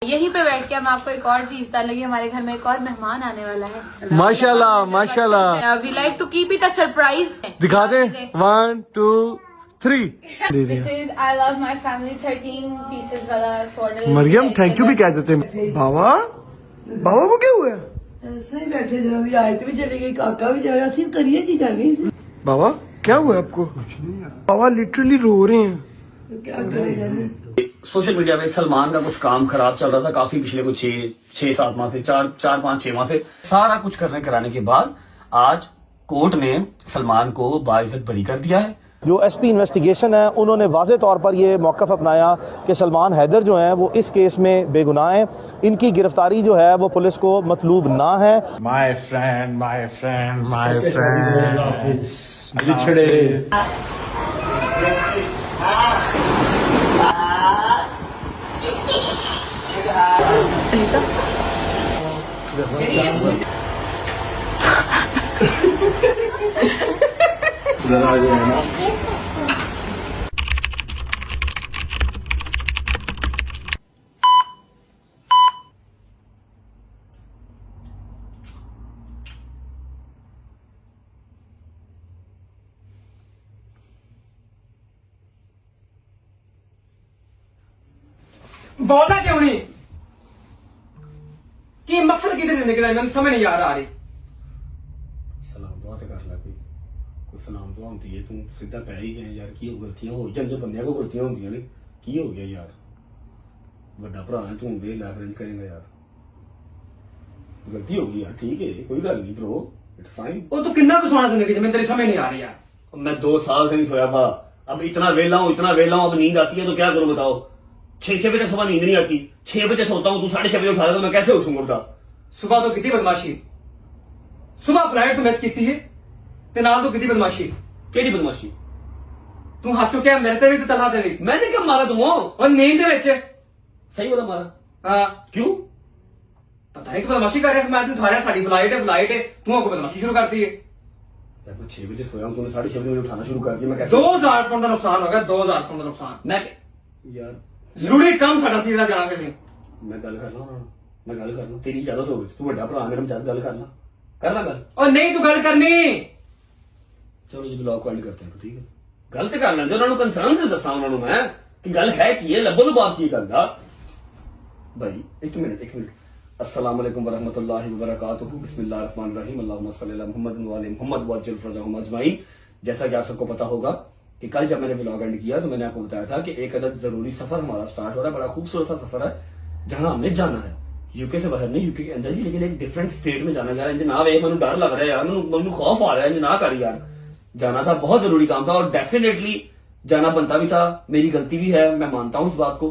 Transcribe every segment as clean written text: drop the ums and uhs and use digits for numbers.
यहीं पे बैठ के हम आपको एक और चीज बता लगी, हमारे घर में एक और मेहमान आने वाला है। माशाल्लाह माशाल्लाह। We like to keep it a surprise. दिखा दे 1 2 3। This is I love my family 13 pieces वाला सॉर्डल। मरियम थैंक यू भी कह देते हैं। बाबा बाबा को क्या हुआ? ऐसे ही बैठे थे, अभी आयत भी चली गई, काका भी चला गया, सिर्फ करिए की कर रही थी। बाबा क्या हुआ आपको? बाबा लिटरली रो रहे हैं। तो क्या करेगा नहीं। सोशल मीडिया में सलमान का कुछ काम खराब चल रहा था काफी पिछले कुछ 6-7 माह से, 4-5-6 माह से। सारा कुछ करने कराने के बाद आज कोर्ट ने सलमान को बाइज्जत बरी कर दिया है। जो एसपी इन्वेस्टिगेशन है उन्होंने वाज़े तौर पर ये मौक़िफ़ अपनाया कि सलमान हैदर जो हैं वो इस केस में बेगुनाह हैं, इनकी गिरफ्तारी जो है वो पुलिस को मतलूब ना है। माय फ्रेंड बिछड़े। बोलना क्यों नहीं कि मकसद की जिंदगी का मैंने समझ नहीं आ रही। सलाम दुआ ते कर लै कोई सलाम दुआ होंदी है। तू सीधा पै ही गया यार, की गलतियां हो जांदियां, बंदियां को गलतियां होंदियां ने। की हो गया यार, बड़ा भरा है तू, वे लैवरेज करेगा यार। गलती हो गई यार, ठीक है कोई गल नहीं ब्रो, इट्स फाइन। वो तो कितना कुछ सोना जिंदगी में तेरी समझ नहीं आ रही यार। मैं 2 साल से नहीं सोया पा, अब इतना वेला हूँ, अब नींद आती है तो क्या करूं बताओ। 6 बजे तक सुबह नींद नहीं आती, 6 बजे सोता हूँ, तू 6:30 बजे उठा देगा, मैं कैसे उठूंगा बता। सुबह तो कितनी बदमाशी, सुबह फ्लाइट तो मिस की है ते नाल तो कितनी बदमाशी। केड़ी बदमाशी? तू हाथ चुकिया मेरे ते भी तो तला तेरी। मैंने क्या मारा तुम? और नींद दे विच सही वाला मारा? हाँ क्यों? पता नहीं कि बदमाशी कर रहा है। मैं तू उठा साड़ी फ्लाइट है तू आपको बदमाशी शुरू करती है। यार मैं 6 बजे सोया हूँ, तूने 6:30 बजे उठाना शुरू कर दिया, मैं कैसे? 2000 पाउंड का नुकसान हो गया, 2000 पाउंड का नुकसान। मैं यार जरूरी काम साडा सीधा जाना के लिए। मैं गल कर ला, मैं गल कर ला, तेरी इजाजत हो गई, तू बड़ा भरा मेरा, मैं गल कर ला गल। और नहीं तू गल करनी। चलो जी ब्लॉग एंड करते हैं, ठीक है? गल तो कर लेंदे, उन्होंने कंसर्न से दसा उन्होंने मैं कि गल है कि ये लबो लबाब की गल दा भाई। एक मिनट। अस्सलाम वालेकुम वरहमतुल्लाहि वबरकातुहू, बिस्मिल्लाहिर्रहमानिर्रहीम, अल्लाहुम्मा सल्ली अला मुहम्मद व अला मुहम्मद वअज्जिल फरजहुम अजमाइन। जैसा कि आप सबको पता होगा कि कल जब मैंने व्लॉग एंड किया तो मैंने आपको बताया था कि एक अदद जरूरी सफर हमारा स्टार्ट हो रहा है। बड़ा खूबसूरत सा सफर है जहां हमने जाना है। यूके से बाहर नहीं, यूके के अंदर ही, लेकिन एक डिफरेंट स्टेट में जाना। यार जनाब मैंने डर लग रहा है यार, मैंने खौफ आ रहा है जना कर यार। जाना था, बहुत जरूरी काम था और डेफिनेटली जाना बनता भी था। मेरी गलती भी है, मैं मानता हूं इस बात को।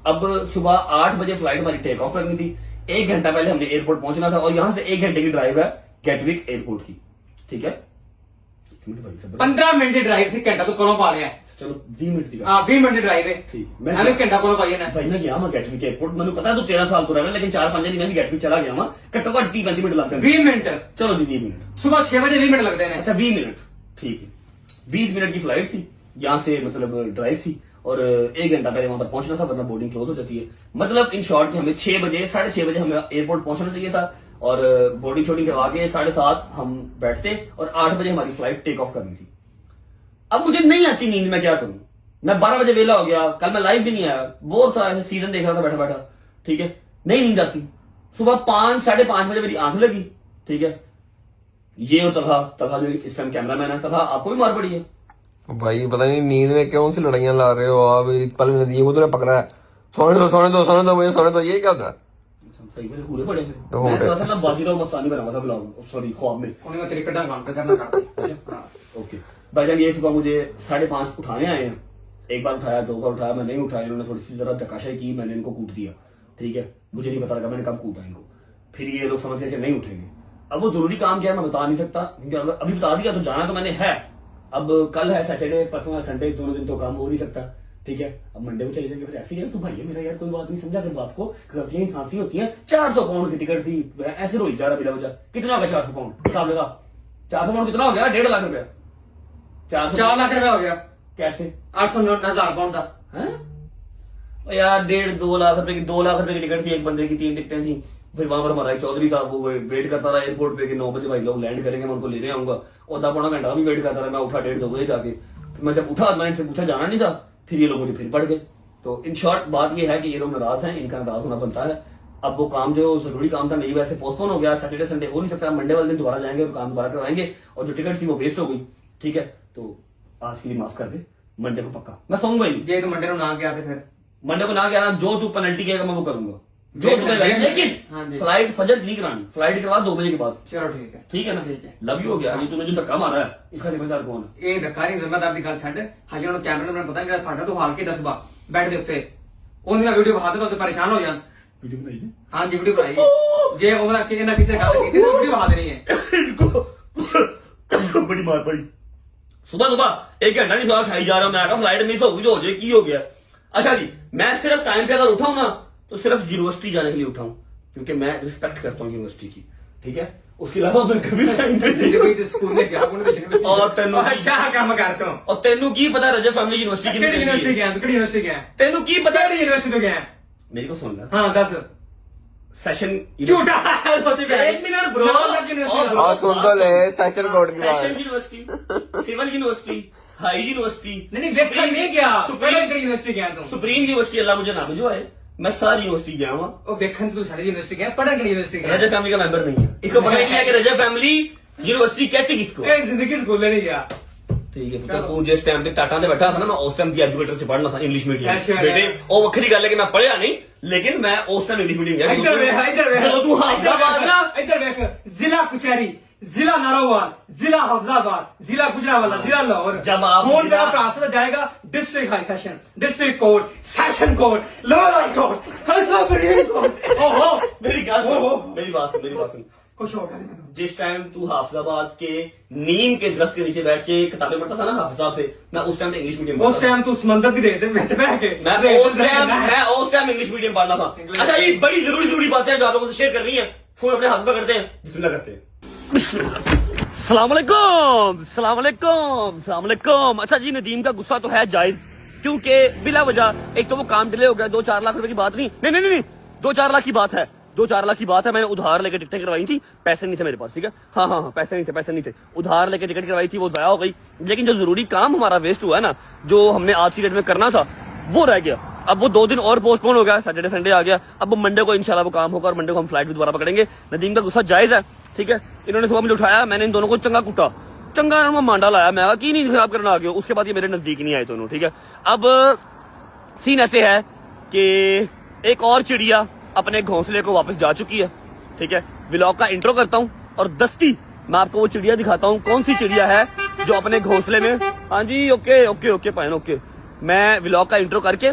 अब सुबह 8 बजे फ्लाइट हमारी टेक ऑफ करनी थी। 1 घंटा पहले हमने एयरपोर्ट पहुंचना था और यहां से 1 घंटे की ड्राइव है गेटविक एयरपोर्ट की, ठीक है? 15 मिनट की ड्राइव से घंटा तो कौन पा रहा है? चलो 20 मिनट की हाँ 20 मिनट की ड्राइव है, ठीक। मैंने घंटा कौन पाई ना भाई मैं गया मैं गेटविक एयरपोर्ट, मैंने पता है तू 13 साल तो रहा है, लेकिन 4-5 दिन मैं गेटविक चला गया। घट्टो घट 30-35 मिनट लगते हैं। 20 मिनट चलो जी 20 मिनट। सुबह 6 बजे 20 मिनट लगते हैं। अच्छा 20 मिनट ठीक है। 20 मिनट की फ्लाइट थी, यहाँ से मतलब ड्राइव थी और 1 घंटा पहले वहां पर पहुंचना था वरना बोर्डिंग क्लोज हो जाती है। मतलब इन शॉर्ट कि हमें 6 बजे 6:30 बजे हमें एयरपोर्ट पहुंचना चाहिए था और बोर्डिंग शॉर्टिंग करवा के 7:30 हम बैठते और 8 बजे हमारी फ्लाइट टेक ऑफ करनी थी। अब मुझे नहीं आती नींद, मैं क्या करूं? मैं 12 बजे वेला हो गया, कल मैं लाइव भी नहीं आया, बोर था, ऐसे सीजन देख रहा था बैठा, ठीक है? नहीं नींद आती। सुबह 5-5:30 बजे मेरी आंख लगी, ठीक है? ये और तलहा जो इस टाइम कैमरामैन है, तलहा आपको भी मार पड़ी है भाई। पता नहीं नींद में क्यों सी लड़ाइयां ला रहे हो आप। पल में नदी को तो पकड़ा है, सोने दो मुझे सोने दो, ये क्या था? सही में पूरे पड़े मैं बाजीराव मस्तानी बना हुआ था ब्लॉग, सॉरी ख्वाब में। तेरे कटा काम करना ओके भाईजान, ये सुबह मुझे 5:30 उठाने आए हैं। 1 बार उठाया, 2 बार उठाया, मैं नहीं उठाया। इन्होंने थोड़ी सी जरा धक्काशाही की, मैंने इनको कूट दिया, ठीक है? मुझे नहीं पता लगा मैंने कब कूटा इनको। फिर ये लोग समझ गए कि नहीं उठेंगे। अब वो जरूरी काम क्या है मैं बता नहीं सकता, क्योंकि अगर अभी बता दिया तो जाना तो मैंने है। अब कल है सैटरडे, परसों है संडे, दोनों दिन तो काम हो नहीं सकता, ठीक है? अब मंडे को चले जाएंगे। फिर ऐसे ही तू भाई है मेरा यार, कोई बात नहीं, समझा कर बात को। गलतियां इंसान से होती हैं। 400 पाउंड की टिकट थी, ऐसे रोई जा रहा बिला वजह। कितना हो गया 400 पाउंड? हिसाब लगा। 400 पाउंड कितना हो गया? 1.5 लाख रुपया। 4 लाख रुपया हो गया। कैसे? 809,000 पाउंड का। और यार 1.5-2 लाख रुपए की 2 लाख रुपए की टिकट थी, एक बंदे की 3 टिकटें थी। फिर वहां पर हमारा एक चौधरी था, वो वेट करता रहा एयरपोर्ट पे कि 9 बजे भाई लोग लैंड करेंगे, मैं उनको लेने आऊंगा। और 10-15 घंटा भी वेट करता रहा। मैं उठा 1:30 बजे जाके, फिर मैं जब उठा मैंने इनसे पूछा जाना नहीं था, फिर ये लोग मुझे फिर पड़ गए। तो इन शॉर्ट बात ये है कि ये लोग नाराज हैं, इनका नाराज होना बनता है। अब वो काम जो जरूरी काम था नहीं वैसे पोस्टपोन हो गया, सैटरडे संडे हो नहीं सकता, मंडे वाले दिन दोबारा जाएंगे और काम दोबारा करवाएंगे। और जो टिकट थी वो वेस्ट हो गई, ठीक है। तो आज के लिए माफ कर दे, मंडे को पक्का मैं सोऊंगा ही। जे तो मंडे को ना गया थे फिर मंडे को ना गया, जो तू पेनल्टी कहेगा मैं वो करूंगा, जो तू कहेगा। हाँ लेकिन जी। फ्लाइट फजर नहीं करानी, फ्लाइट करवा 2 बजे के बाद। चलो ठीक है। ठीक है ना, लव यू हो गया। ये तूने जो धक्का मारा है इसका जिम्मेदार कौन है? ਇਹ ਧੱਕਾਰੀ ਜ਼ਿੰਮੇਦਾਰ ਦੀ ਗੱਲ ਛੱਡ ਹਜੇ ਉਹਨੂੰ ਕੈਮਰੇ ਨੂੰ ਪਤਾ ਨਹੀਂ ਜਿਹੜਾ ਸਾਡਾ ਤੂੰ ਹਾਲ ਕੇ ਦੱਸਬਾ ਬੈਠ ਦੇ ਉੱਤੇ ਉਹਦੀ ਮੈਂ ਵੀਡੀਓ ਵਿਖਾ ਦੇ ਤਾਂ ਤੇ ਪਰੇਸ਼ਾਨ ਹੋ ਜਾਣ वीडियो बनाई जी। ਹਾਂ ਜੀ ਵੀਡੀਓ ਬਣਾਈ ਜੇ ਉਹਨਾਂ ਕਿ ਇਹਨਾਂ ਕਿਸੇ ਗੱਲ ਕੀਤੀ ਤਾਂ ਵੀਡੀਓ ਵਿਖਾ ਦੇਣੀ ਹੈ इनको बड़ी मार पड़ी। सुबह सुबह 1 घंटा नहीं सोया, खाई जा रहा हूं। मैं कहा फ्लाइट मिस होगी तो हो जाए, की हो गया। अच्छा जी, मैं सिर्फ टाइम पे अगर उठाऊं ना तो सिर्फ यूनिवर्सिटी जाने के लिए उठाऊं, क्योंकि मैं रिस्पेक्ट करता हूं यूनिवर्सिटी की, ठीक है। उसके अलावा मैं कभी टाइम पे ਕੋਈ ਸਕੂਲ ਨੇ ਕਿਹਾ ਕੋਣ ਵੇਚਣੇ और तेनू ਅੱਛਾ ਕੰਮ ਕਰਦਾ ਹਾਂ और तेनू की पता रजब फैमिली यूनिवर्सिटी ਕਿਹੜੀ ਯੂਨੀਵਰਸਿਟੀ ਗਿਆ ਤੂੰ ਕਿਹੜੀ ਯੂਨੀਵਰਸਿਟੀ ਗਿਆ तेनू की पता? ਕਿਹੜੀ ਯੂਨੀਵਰਸਿਟੀ ਤੋਂ ਗਿਆ मेरे को सुन ला ਹਾਂ ਦੱਸ सेशन ਝੂਠਾ ਹੋਤੀ ਪੈ 1 मिनट ब्रो। हाँ सुन तो ले सेशन कोड की सेशन बात। University, civil university, high university, ਨਹੀਂ ਨਹੀਂ ਵੇਖਣ ਨਹੀਂ ਗਿਆ ਤੂੰ ਕਿਹੜੀ ਯੂਨੀਵਰਸਿਟੀ ਗਿਆ ਤੂੰ सुप्रीम यूनिवर्सिटी, अल्लाह मुझे ना भिजवाए, मैं सारी यूनिवर्सिटी गया हूँ। ਉਹ ਵੇਖਣ ਤੂੰ ਸਾਡੀ ਯੂਨੀਵਰਸਿਟੀ ਗਿਆ ਪੜਨ ਕਿਹੜੀ ਯੂਨੀਵਰਸਿਟੀ ਗਿਆ रजब फैमिली का मेंबर नहीं है, इसको पता ही नहीं है कि रजब फैमिली यूनिवर्सिटी कहती किसको। ਇਹ ਜ਼ਿੰਦਗੀ ਸਕੂਲੇ नहीं गया ठीक है, तो तू जिस टाइम पे टाटा में बैठा था ना, मैं उस टाइम की एजुकेटर से पढ़ना था इंग्लिश मीडियम अच्छा, बेटे। और वखरी गल है कि मैं पढ़िया नहीं, लेकिन मैं उस टाइम इंग्लिश मीडियम गया। इधर ਵੇਖ इधर ਵੇਖ ਜਦੋਂ तू हाफिजाबाद ना इधर ਵੇਖ ਜ਼ਿਲ੍ਹਾ ਕੁਚਹਿਰੀ ਜ਼ਿਲ੍ਹਾ ਨਾਰੋਵਾਲ ਜ਼ਿਲ੍ਹਾ ਹਫਜ਼ਾਬਾਦ ਜ਼ਿਲ੍ਹਾ ਗੁਜਰਾਂਵਾਲਾ ਜ਼ਿਲ੍ਹਾ ਲਾਹੌਰ जब आप ਹੁਣ ਤੇਰਾ ਭਰਾ ਸਦਾ ਜਾਏਗਾ district high session district court session court lower high court supreme court ओहो मेरी गल सुन, ओहो। मेरी बात सुन, मेरी बात सुन। खुश हो गया जिस टाइम तू हाफिजाबाद के नीम के दरख्त के नीचे बैठ के किताबें पढ़ता था ना हाफिज साहब से, मैं उस टाइम इंग्लिश मीडियम उस टाइम तू समंदर की रेत में बैठ के मैं उस टाइम इंग्लिश मीडियम पढ़ना था। अच्छा, ये बड़ी जरूरी बातें हैं जो आप लोगों से शेयर करनी है। फोन अपने हाथ में करते हैं, बिस्मिल्लाह करते हैं। सलाम अलैकुम, सलाम अलैकुम, सलाम अलैकुम। अच्छा जी, नदीम का गुस्सा तो है जायज, क्योंकि बिला वजह एक तो वो काम डिले हो गया। 2-4 लाख रुपए की बात नहीं 2-4 लाख की बात है, 2-4 लाख की बात है। मैंने उधार लेके टिकटें करवाई थी, पैसे नहीं थे मेरे पास, ठीक है। हाँ, पैसे नहीं थे, उधार लेके टिकट करवाई थी, वो जाया हो गई। लेकिन जो जरूरी काम हमारा वेस्ट हुआ है ना, जो हमने आज की डेट में करना था, वो रह गया। अब वो 2 दिन और पोस्टपोन हो गया, सैटरडे संडे आ गया। अब मंडे को इंशाल्लाह वो काम होगा और मंडे को हम फ्लाइट भी दोबारा पकड़ेंगे। नदीम का गुस्सा जायज है, ठीक है। इन्होंने सुबह मुझे उठाया, मैंने इन दोनों को चंगा कुटा, चंगा मांडा लाया। मैं कहा कि नहीं खराब करना आ गया। उसके बाद ये मेरे नजदीक नहीं आए दोनों, ठीक है। अब सीन ऐसे है कि एक और चिड़िया अपने घोंसले को वापस जा चुकी है, ठीक है। व्लॉग का इंट्रो करता हूँ और दस्ती मैं आपको वो चिड़िया दिखाता हूँ, कौन सी चिड़िया है जो अपने घोंसले में। हाँ जी, ओके पायन, ओके। मैं व्लॉग का इंट्रो करके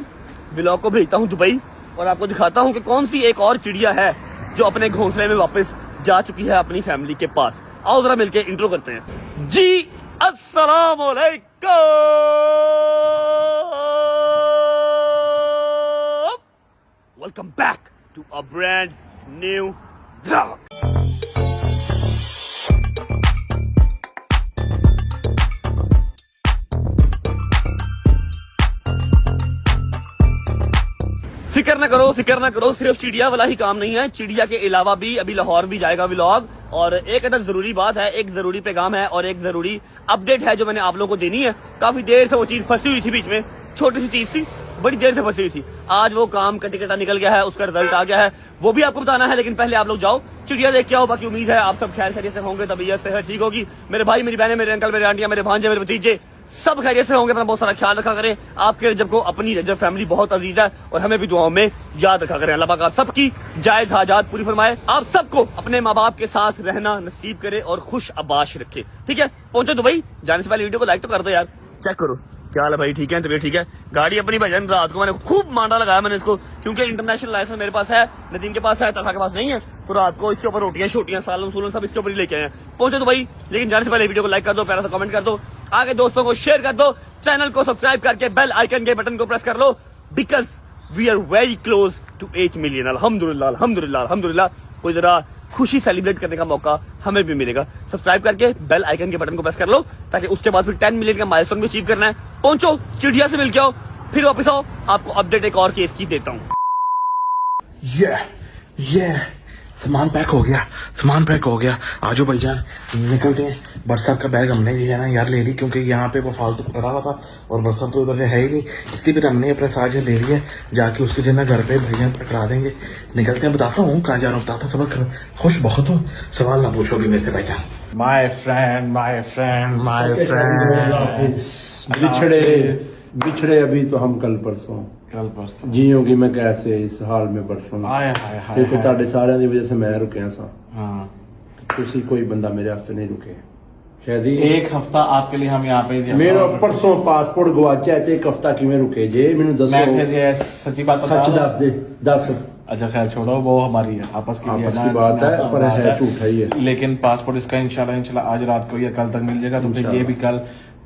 व्लॉग को भेजता हूँ दुबई और आपको दिखाता हूँ कि कौन सी एक और चिड़िया है जो अपने घोंसले में वापस जा चुकी है अपनी फैमिली के पास। आओ जरा मिलके इंट्रो करते हैं जी। अस्सलाम वालेकुम, welcome back to a brand new vlog. फिक्र ना करो, सिर्फ चिड़िया वाला ही काम नहीं है, चिड़िया के अलावा भी अभी लाहौर भी जाएगा व्लॉग। और एक अदर जरूरी बात है, एक जरूरी पैगाम है और एक जरूरी अपडेट है जो मैंने आप लोगों को देनी है। काफी देर से वो चीज फंसी हुई थी बीच में, छोटी सी चीज थी, बड़ी देर से फंसी हुई थी। आज वो काम का टिकट निकल गया है, उसका रिजल्ट आ गया है, वो भी आपको बताना है। लेकिन पहले आप लोग जाओ चिड़िया देख के आओ। बाकी उम्मीद है आप सब खैर खैरियत से होंगे, तबीयत सेहत ठीक होगी। मेरे भाई, मेरी बहनें, मेरे अंकल, मेरे आंटियां, मेरे भांजे, मेरे भतीजे सब खैरियत से होंगे। अपना बहुत सारा ख्याल रखा करें। आपके रजब को, अपनी रजब फैमिली बहुत अजीज है और हमें भी दुआओं में याद रखा करें। अल्लाह पाक आप सबकी जायज हाजात पूरी फरमाए, आप सबको अपने माँ बाप के साथ रहना नसीब करे और खुश आबाश रखे, ठीक है। पहुंचो दुबई, जाने से पहले वीडियो को लाइक तो कर दो यार। चेक करो क्या हाल है भाई, ठीक है, तबीयत ठीक है। गाड़ी अपनी भजन, रात को मैंने खूब मांडा लगाया मैंने इसको, क्योंकि इंटरनेशनल लाइसेंस मेरे पास है, नदीम के पास है, तलहा के पास नहीं है। तो रात को इसके ऊपर रोटियां छोटियां सालन सूलन सब इसके ऊपर ही लेके आए हैं। पहुंचो तो भाई, लेकिन जाने से पहले वीडियो को लाइक कर दो, प्यारा सा कमेंट कर दो, आगे दोस्तों को शेयर कर दो, चैनल को सब्सक्राइब करके बेल आइकन के बटन को प्रेस कर लो, because we are very close to 8 million. अल्हम्दुलिल्लाह, अल्हम्दुलिल्लाह, अल्हम्दुलिल्लाह। कोई जरा खुशी सेलिब्रेट करने का मौका हमें भी मिलेगा। सब्सक्राइब करके बेल आइकन के बटन को प्रेस कर लो, ताकि उसके बाद फिर 10 मिलियन का माइलस्टोन भी अचीव करना है। पहुंचो, चिड़िया से मिल के आओ, फिर वापस आओ, आपको अपडेट एक और केस की देता हूँ। ये सामान पैक हो गया, सामान पैक हो गया। आजो भाईजान निकलते हैं। बरसात का बैग हमने जो है ना यार ले ली, क्योंकि यहाँ पे वो फालतू पड़ा हुआ था और बरसात तो उधर है ही नहीं, इसलिए फिर हमने अपने साथ जो ले लिया। जाके उसके जो है ना घर पे भाईजान पकड़ा देंगे। निकलते हैं, बताता हूँ कहाँ जा रहा हूँ, बताता हूँ। सबक खुश बहुत हो, सवाल ना पूछोगे मेरे से भाईजान। माय फ्रेंड बिछड़े अभी तो हम कल परसों जीओगी मैं कैसे इस हाल में परसों देखो ਤੁਹਾਡੇ ਸਾਰਿਆਂ ਦੀ ਵਜ੍ਹਾ से मैं रुकिया सा हाँ ਤੁਸੀਂ कोई बंदा मेरे वास्ते नहीं रुके शायद एक हफ्ता आपके लिए हम यहाँ पे मेरा परसों पासपोर्ट गवाचा है, एक हफ्ता किवें रुके जे मैनू दसो। मैं फिर ये सच्ची बात सच दस दे दस। अच्छा खैर छोड़ो, वो हमारी आपस की बात है, पर है झूठा ही है। लेकिन पासपोर्ट इसका इंशाल्लाह आज रात को या कल तक मिल जाएगा। तो फिर ये भी कल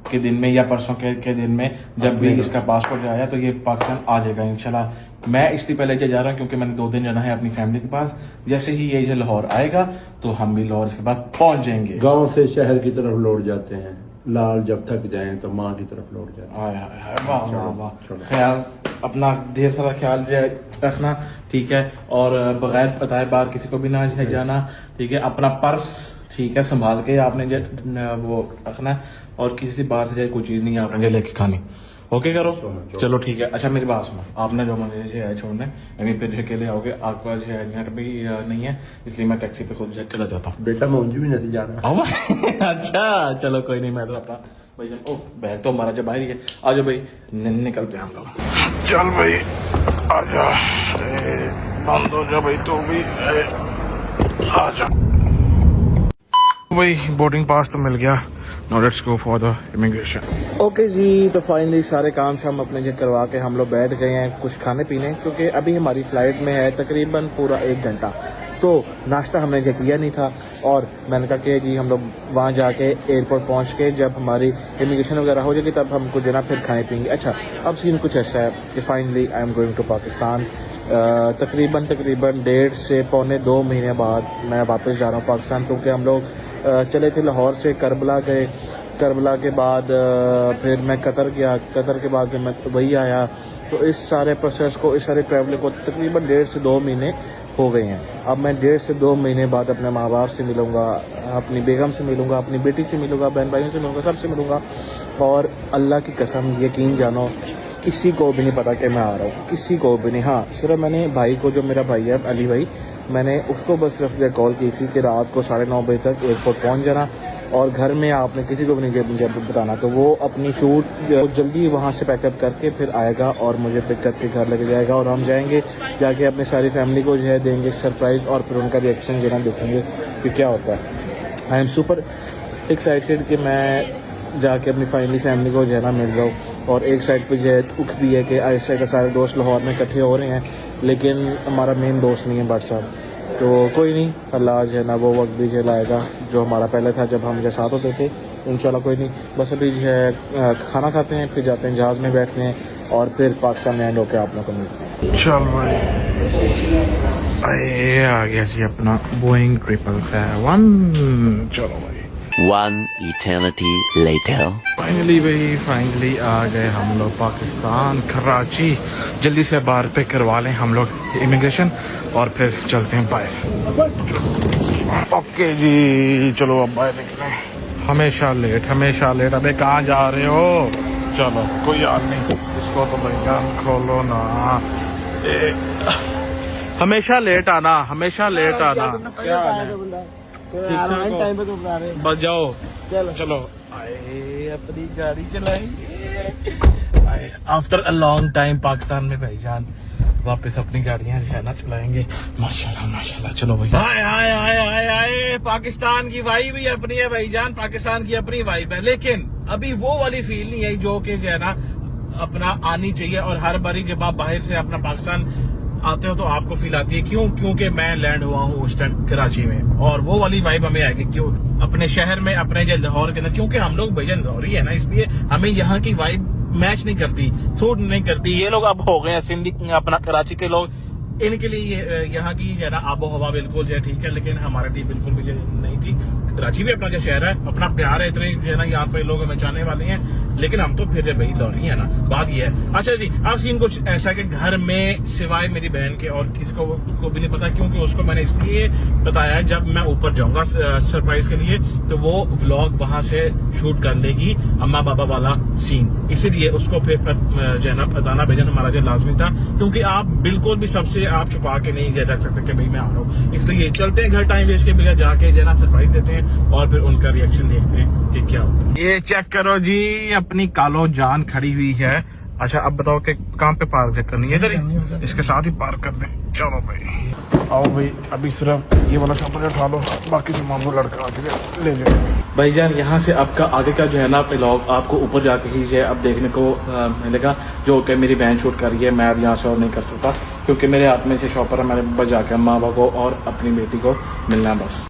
के दिन में या परसों के दिन में जब भी इसका पासपोर्ट आया तो ये पाकिस्तान आ जाएगा इंशाल्लाह। मैं इसलिए पहले जा रहा हूँ क्योंकि मैंने 2 दिन जाना है अपनी फैमिली के पास। जैसे ही ये लाहौर आएगा तो हम भी लाहौर के बाद पहुंच जाएंगे। गांव से शहर की तरफ लौट जाते हैं, लाल जब थक जाए तो माँ की तरफ लौट जाते हैं। वाह वाह वाह। ख्याल अपना ढेर सारा ख्याल रखना, ठीक है। और बगैर बताए बाहर किसी को भी ना जाना, ठीक है। अपना पर्स ठीक है संभाल के आपने वो रखना है, और किसी से बाहर से जाए कोई चीज नहीं आपने लेके खानी। ओके करो, चलो ठीक है। अच्छा मेरी बात सुनो, आपने जो मुझे है छोड़ने यानी फिर अकेले आओगे, आपका जो है नेट भी नहीं है, इसलिए मैं टैक्सी पे खुद चला जाता हूँ। बेटा मुझे भी नहीं जाना। अच्छा चलो कोई नहीं, मैं तो अपना भाई ओ बैग तो हमारा जब बाहर ही है। आ जाओ भाई निकलते हैं हम लोग। चल भाई आजा, बंद हो जा भाई तू भी आजा भाई। बोर्डिंग पास तो मिल गया, now let's go for the immigration. Okay जी, तो फाइनली सारे काम शाम अपने जो करवा के हम लोग बैठ गए हैं कुछ खाने पीने, क्योंकि अभी हमारी फ्लाइट में है तकरीबन पूरा 1 घंटा। तो नाश्ता हमने जो किया नहीं था, और मैंने कहा कि जी हम लोग वहाँ जाके एयरपोर्ट पहुँच के जब हमारी इमिग्रेशन वगैरह हो जाएगी तब हम कुछ देना फिर खाने पीएंगे। अच्छा अब सीन कुछ ऐसा है कि finally I am going to Pakistan. तकरीबन 1.5 से पौने 2 महीने बाद मैं वापस जा रहा हूँ पाकिस्तान, क्योंकि हम लोग चले थे लाहौर से करबला गए, करबला के बाद फिर मैं कतर गया, कतर के बाद फिर मैं वही आया। तो इस सारे प्रोसेस को, इस सारे ट्रैवल को तकरीबन 1.5 से 2 महीने हो गए हैं। अब मैं 1.5 से 2 महीने बाद अपने माँ बाप से मिलूँगा, अपनी बेगम से मिलूँगा, अपनी बेटी से मिलूँगा, बहन भाइयों से मिलूँगा, सबसे मिलूँगा। और अल्लाह की कसम यकीन जानो किसी को भी नहीं पता कि मैं आ रहा हूँ, किसी को भी नहीं। हाँ सिर्फ मैंने भाई को, जो मेरा भाई है अली भाई, मैंने उसको बस सिर्फ कॉल की थी कि रात को 9:30 बजे तक एयरपोर्ट पहुंच जाना, और घर में आपने किसी को भी नहीं बताना। तो वो अपनी शूट जल्दी वहां से पैकअप करके फिर आएगा और मुझे पिक करके घर लेके जाएगा, और हम जाएंगे जाके अपनी सारी फैमिली को जो है देंगे सरप्राइज़, और फिर उनका रिएक्शन जो है देखेंगे कि क्या होता है। आई एम सुपर एक्साइटेड कि मैं जाके अपनी फाइनली फैमिली को जो है ना मिल रहा हूँ। और एक साइड पे जो है दुख भी है कि ऐसे का सारे दोस्त लाहौर में इकट्ठे हो रहे हैं, लेकिन हमारा मेन दोस्त नहीं है भट्ट साहब। तो कोई नहीं, अल्लाह जो है ना वो वक्त भी जो लाएगा जो हमारा पहले था जब हम जो साथ होते थे, इंशाल्लाह। कोई नहीं, बस अभी जो है खाना खाते हैं, फिर जाते हैं जहाज़ में बैठते हैं, और फिर पाकिस्तान में एंड होकर आप लोग को मिलते हैं। चल भाई ये आ गया जी अपना बोइंग 777। चलो भाई। One eternity later. फाइनली आ गए हम लोग पाकिस्तान, कराची। जल्दी से बाहर पे करवा लें हम लोग इमिग्रेशन, और फिर चलते हैं बाहर। ओके जी चलो अब बाहर निकले। हमेशा लेट। अबे कहाँ जा रहे हो? चलो कोई याद नहीं, इसको तो भैया खोलो ना। हमेशा लेट आना। क्या टाइम पे तो बता रहे, बच जाओ। चलो आए अपनी गाड़ी चलाएंगे। After a long time Pakistan में भाईजान वापस अपनी गाड़ियां जो है ना चलाएंगे। माशाल्लाह। चलो भाई। आए पाकिस्तान की वाइब भी अपनी है भाईजान, पाकिस्तान की अपनी वाइब है, लेकिन अभी वो वाली फील नहीं है जो कि जो है ना अपना आनी चाहिए। और हर बारी जब आप बाहर से अपना पाकिस्तान आते हो तो आपको फील आती है, क्योंकि मैं लैंड हुआ हूँ उस टाइम कराची में, और वो वाली वाइब हमें आएगी क्यों अपने शहर में, अपने जो लाहौर के अंदर, क्योंकि हम लोग भैया लाहौरी है ना, इसलिए हमें यहाँ की वाइब मैच नहीं करती, सूट नहीं करती। ये लोग अब हो गए हैं सिंधी, अपना कराची के लोग, इनके लिए यहाँ की जो है ना आबो हवा बिल्कुल जो है ठीक है, लेकिन हमारे लिए बिल्कुल भी नहीं थी। कराची भी अपना जो शहर है, अपना प्यार है, इतने जो है ना यहाँ पे लोग हमें चाहने वाले हैं, लेकिन हम तो फिर भाई लौरी है ना, बात ये है। अच्छा जी, अब सीन कुछ ऐसा कि घर में सिवाय मेरी बहन के और किसी को भी नहीं पता, क्योंकि उसको मैंने इसलिए बताया जब मैं ऊपर जाऊंगा सरप्राइज के लिए तो वो व्लॉग वहां से शूट कर लेगी अम्मा बाबा वाला सीन, इसीलिए उसको फिर जो है ना बताना भेजना हमारा जो लाजमी था, क्योंकि आप बिल्कुल भी सबसे आप छुपा के नहीं रख सकते कि भाई मैं आ रहा हूँ। इसलिए चलते हैं घर, टाइम वेस्ट के बगैर जाके जो है ना सरप्राइज देते हैं और फिर उनका रिएक्शन देखते हैं कि क्या होता है। ये चेक करो जी, अपनी कालो जान खड़ी हुई है। अच्छा अब बताओ कि कहाँ पे पार्क करनी है? इधर ही इसके साथ ही पार्क कर दें। चलो भाई आओ भाई, अभी सिर्फ ये वाला सामान उठा लो, बाकी सामान वो लड़का आके ले जाए। भाईजान यहाँ से आपका आगे का जो है ना व्लॉग आपको ऊपर जाके ही जो है अब देखने को मिलेगा, जो कि मेरी बहन शूट कर रही है। मैं अब यहाँ से और नहीं कर सकता क्योंकि मेरे हाथ में से शॉपर है, मैंने बस जाके अम्मा बाबा को और अपनी बेटी को मिलना है बस।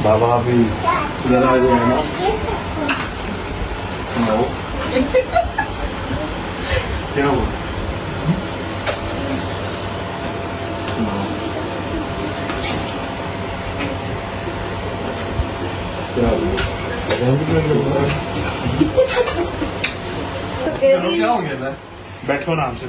बाबा अभी जरा जो है ना क्या हुआ? क्या हो गया? बैठो आराम से।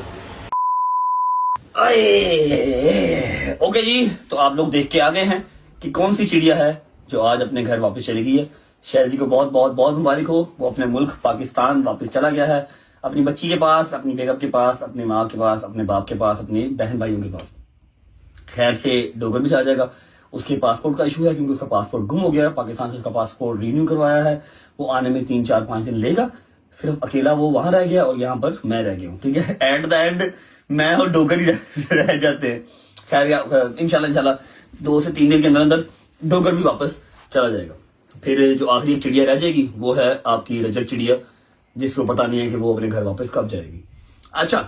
ओके जी, तो आप लोग देख के आ गए हैं कि कौन सी चिड़िया है जो आज अपने घर वापस चली गई है। शहजी को बहुत बहुत बहुत मुबारक हो, वो अपने मुल्क पाकिस्तान वापस चला गया है, अपनी बच्ची के पास, अपनी बेगम के पास, अपनी माँ के पास, अपने बाप के पास, अपने बहन भाइयों के पास। खैर से डोगर भी आ जाएगा। उसके पासपोर्ट का इशू है क्योंकि उसका पासपोर्ट गुम हो गया है, पाकिस्तान से उसका पासपोर्ट रिन्यू करवाया है, वो आने में 3 4 5 दिन लेगा। सिर्फ अकेला वो वहां रह गया और यहाँ पर मैं रह गया हूँ। ठीक है, एट द एंड मैं और डोगर ही रह जाते हैं। खैर इंशाल्लाह 2 से 3 दिन के अंदर अंदर डोगर भी वापस चला जाएगा। फिर जो आखिरी चिड़िया रह जाएगी वो है आपकी रजत चिड़िया, जिसको पता नहीं है कि वो अपने घर वापस कब जाएगी। अच्छा,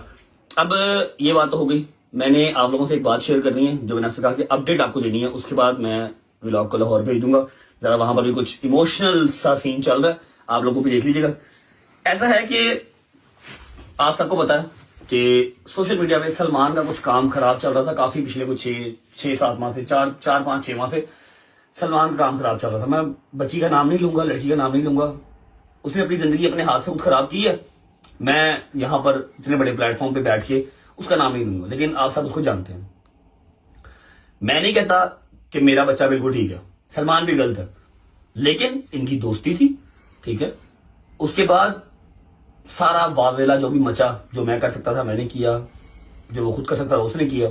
अब ये बात तो हो गई। मैंने आप लोगों से एक बात शेयर करनी है जो मैंने आपसे कहा कि अपडेट आपको देनी है। उसके बाद मैं व्लॉग को लाहौर भेज दूंगा। जरा वहां पर भी कुछ इमोशनल सा सीन चल रहा है, आप लोगों को भी देख लीजिएगा। ऐसा है कि आप सबको पता है कि सोशल मीडिया पे सलमान का कुछ काम खराब चल रहा था काफी पिछले कुछ 6-7 माह से, 4-5-6 माह से सलमान का काम खराब चल रहा था। मैं बच्ची का नाम नहीं लूंगा, लड़की का नाम नहीं लूंगा, उसने अपनी जिंदगी अपने हाथ से खुद खराब की है। मैं यहाँ पर इतने बड़े प्लेटफॉर्म पे बैठ के उसका नाम नहीं लूंगा, लेकिन आप सब उसको जानते हैं। मैं नहीं कहता कि मेरा बच्चा बिल्कुल ठीक है, सलमान भी गलत है, लेकिन इनकी दोस्ती थी। ठीक है, उसके बाद सारा वावेला जो भी मचा, जो मैं कर सकता था मैंने किया, जो वो खुद कर सकता था उसने किया।